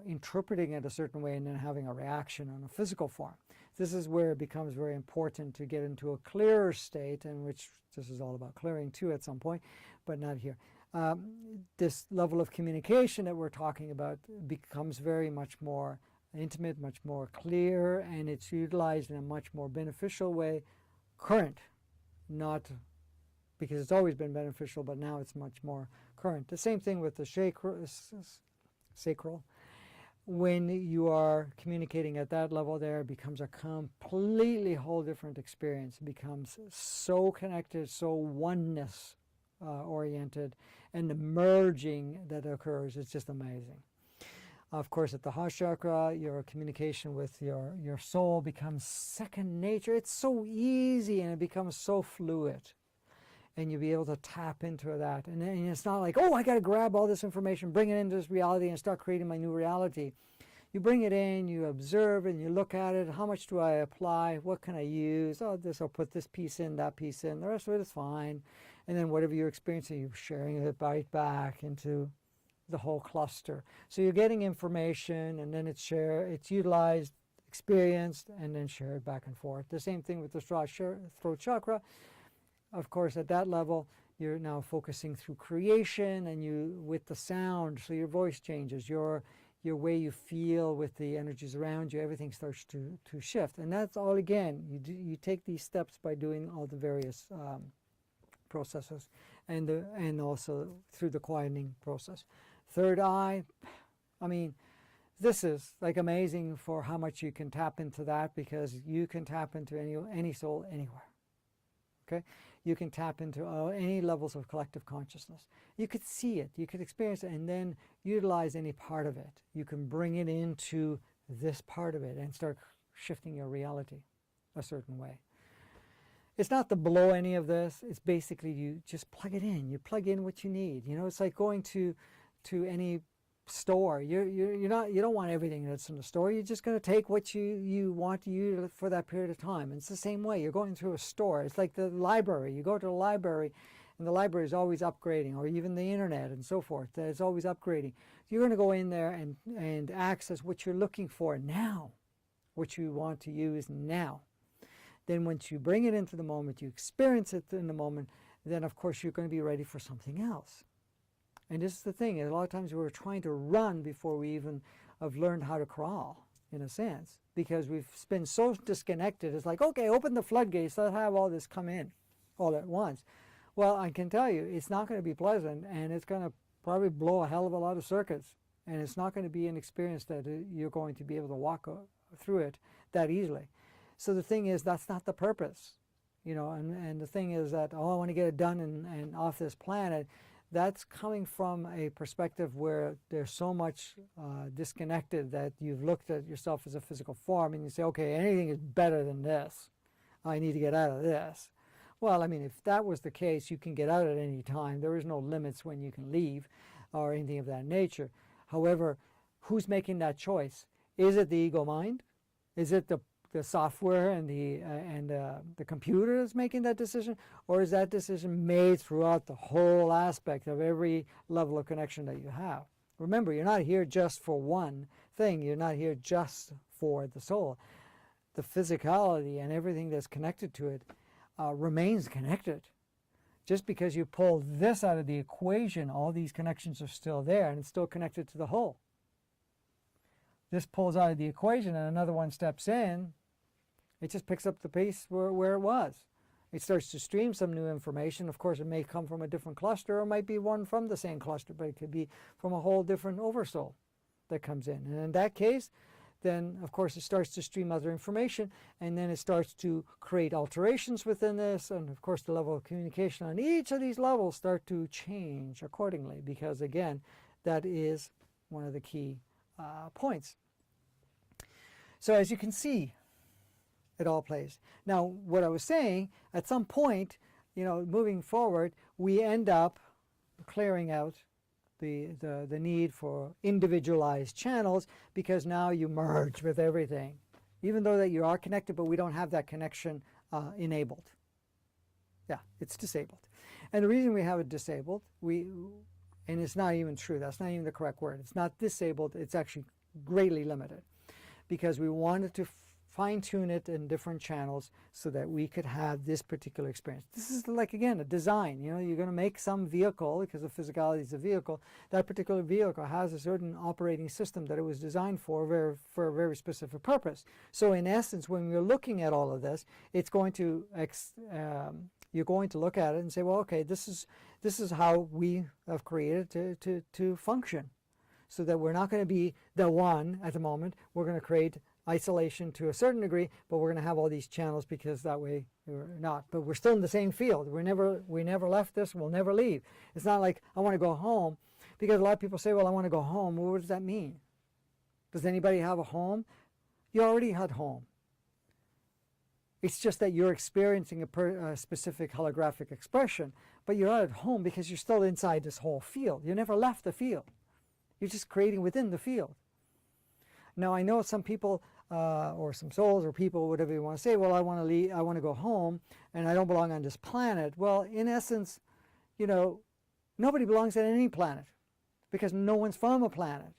interpreting it a certain way and then having a reaction on a physical form. This is where it becomes very important to get into a clearer state, and which this is all about clearing too at some point, but not here. This level of communication that we're talking about becomes very much more intimate, much more clear, and it's utilized in a much more beneficial way. Current, not because it's always been beneficial, but now it's much more current. The same thing with the sacral. When you are communicating at that level there, it becomes a completely whole different experience. It becomes so connected, so oneness oriented, and the merging that occurs is just amazing. Of course, at the heart chakra, your communication with your soul becomes second nature. It's so easy and it becomes so fluid. And you'll be able to tap into that. And then it's not like, oh, I got to grab all this information, bring it into this reality and start creating my new reality. You bring it in, you observe and you look at it. How much do I apply? What can I use? Oh, I'll put this piece in, that piece in. The rest of it is fine. And then whatever you're experiencing, you're sharing it right back into the whole cluster. So you're getting information and then it's utilized, experienced, and then shared back and forth. The same thing with the throat chakra. Of course, at that level, you're now focusing through creation and with the sound, so your voice changes, your way you feel with the energies around you, everything starts to shift. And that's all, again, you take these steps by doing all the various processes and also through the quietening process. Third eye, I mean, this is like amazing for how much you can tap into that, because you can tap into any soul anywhere. Okay? You can tap into any levels of collective consciousness. You could see it, you could experience it, and then utilize any part of it. You can bring it into this part of it and start shifting your reality a certain way. It's not to blow any of this. It's basically you just plug it in. You plug in what you need. You know, it's like going to any store. You don't want everything that's in the store. You're just going to take what you want to use for that period of time. And it's the same way. You're going to a store. It's like the library. You go to the library, and the library is always upgrading, or even the internet and so forth. It's always upgrading. You're going to go in there and access what you're looking for now, what you want to use now. Then once you bring it into the moment, you experience it in the moment, then of course you're going to be ready for something else. And this is the thing, a lot of times we're trying to run before we even have learned how to crawl, in a sense, because we've been so disconnected. It's like, okay, open the floodgates, let's have all this come in all at once. Well, I can tell you, it's not going to be pleasant, and it's going to probably blow a hell of a lot of circuits, and it's not going to be an experience that you're going to be able to walk through it that easily. So the thing is, that's not the purpose, you know, and the thing is that, oh, I want to get it done and off this planet. That's coming from a perspective where there's so much disconnected that you've looked at yourself as a physical form and you say, okay, anything is better than this. I need to get out of this. Well, I mean, if that was the case, you can get out at any time. There is no limits when you can leave or anything of that nature. However, who's making that choice? Is it the ego mind? Is it the software and the computer that's making that decision, or is that decision made throughout the whole aspect of every level of connection that you have? Remember, you're not here just for one thing. You're not here just for the soul. The physicality and everything that's connected to it remains connected. Just because you pull this out of the equation, all these connections are still there, and it's still connected to the whole. This pulls out of the equation and another one steps in, it just picks up the piece where it was. It starts to stream some new information. Of course, it may come from a different cluster, or it might be one from the same cluster, but it could be from a whole different oversoul that comes in. And in that case, then, of course, it starts to stream other information, and then it starts to create alterations within this, and, of course, the level of communication on each of these levels start to change accordingly, because, again, that is one of the key points. So as you can see, it all plays. Now, what I was saying, at some point, you know, moving forward, we end up clearing out the need for individualized channels, because now you merge with everything. Even though that you are connected, but we don't have that connection enabled. Yeah, it's disabled. And the reason we have it disabled, and it's not even true, that's not even the correct word. It's not disabled, it's actually greatly limited. Because we wanted to fine-tune it in different channels so that we could have this particular experience. This is like, again, a design. You know, you're going to make some vehicle, because the physicality is a vehicle. That particular vehicle has a certain operating system that it was designed for a very specific purpose. So in essence, when we're looking at all of this, it's going to you're going to look at it and say, well, okay, this is how we have created to function, so that we're not going to be the one at the moment. We're going to create isolation to a certain degree, but we're going to have all these channels, because that way we're not. But we're still in the same field. We never left this. We'll never leave. It's not like I want to go home, because a lot of people say, well, I want to go home. Well, what does that mean? Does anybody have a home? You already had home. It's just that you're experiencing a specific holographic expression, but you're not at home because you're still inside this whole field. You never left the field. You're just creating within the field. Now, I know some people, or some souls or people, whatever you want to say, well, I want to leave, I want to go home, and I don't belong on this planet. Well, in essence, you know, nobody belongs on any planet, because no one's from a planet.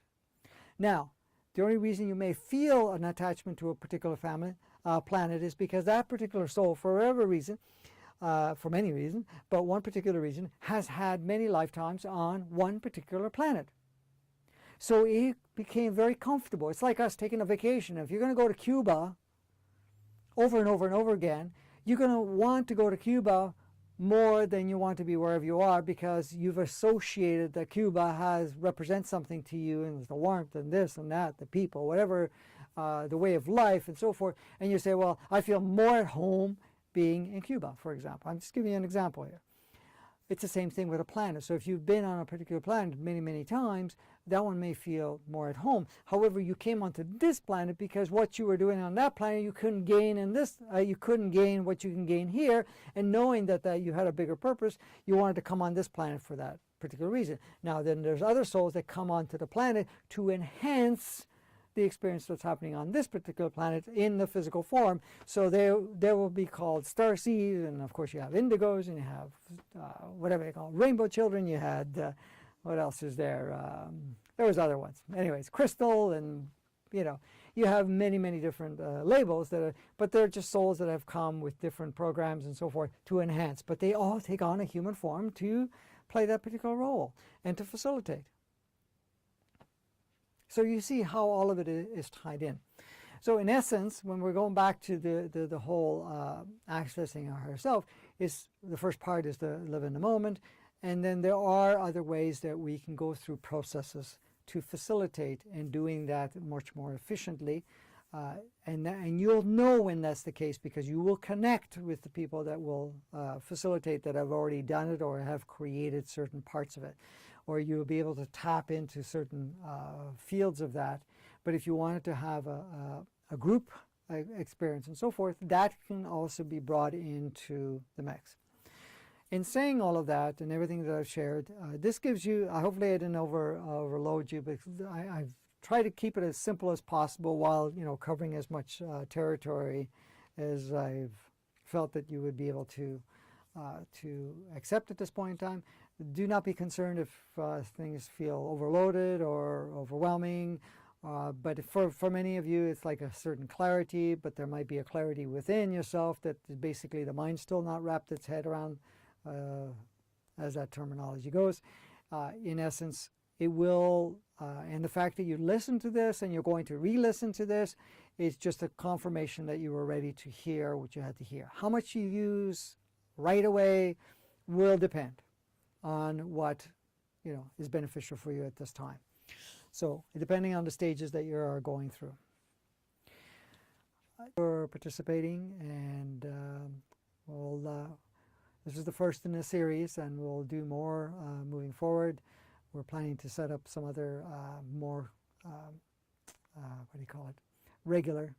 Now, the only reason you may feel an attachment to a particular planet is because that particular soul, for whatever reason, for many reasons, but one particular reason, has had many lifetimes on one particular planet. So it became very comfortable. It's like us taking a vacation. If you're going to go to Cuba over and over and over again, you're going to want to go to Cuba more than you want to be wherever you are, because you've associated that Cuba represents something to you, and the warmth and this and that, the people, whatever, the way of life and so forth. And you say, well, I feel more at home being in Cuba, for example. I'm just giving you an example here. It's the same thing with a planet. So if you've been on a particular planet many, many times, that one may feel more at home. However, you came onto this planet because what you were doing on that planet, you couldn't gain in this, you couldn't gain what you can gain here. And knowing that you had a bigger purpose, you wanted to come on this planet for that particular reason. Now, then there's other souls that come onto the planet to enhance the experience that's happening on this particular planet in the physical form. So they will be called starseeds, and of course you have indigos, and you have whatever they call rainbow children. You had what else is there? There was other ones. Anyways, crystal, and you know, you have many, many different labels but they're just souls that have come with different programs and so forth to enhance. But they all take on a human form to play that particular role and to facilitate. So you see how all of it is tied in. So in essence, when we're going back to the whole accessing our higher self, is the first part is to live in the moment, and then there are other ways that we can go through processes to facilitate and doing that much more efficiently. And you'll know when that's the case, because you will connect with the people that will facilitate, that have already done it or have created certain parts of it. Or you'll be able to tap into certain fields of that. But if you wanted to have a group experience and so forth, that can also be brought into the mix. In saying all of that and everything that I've shared, this gives you, hopefully I didn't overload you, but I've tried to keep it as simple as possible while, you know, covering as much territory as I've felt that you would be able to accept at this point in time. Do not be concerned if things feel overloaded or overwhelming, but for many of you it's like a certain clarity, but there might be a clarity within yourself that basically the mind's still not wrapped its head around, as that terminology goes. In essence, it will, and the fact that you listen to this and you're going to re-listen to this is just a confirmation that you were ready to hear what you had to hear. How much you use right away will depend on what, you know, is beneficial for you at this time. So depending on the stages that you are going through. For participating, and this is the first in a series, and we'll do more moving forward. We're planning to set up some other more, regular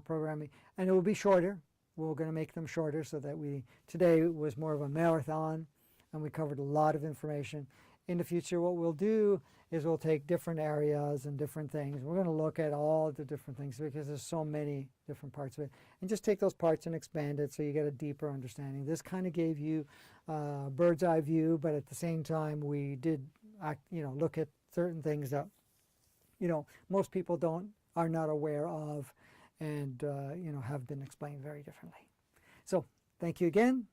programming, and it will be shorter. We're going to make them shorter so that today was more of a marathon, and we covered a lot of information. In the future, what we'll do is we'll take different areas and different things. We're going to look at all the different things, because there's so many different parts of it, and just take those parts and expand it so you get a deeper understanding. This kind of gave you a bird's eye view, but at the same time, we did look at certain things that, you know, most people are not aware of, and have been explained very differently. So thank you again.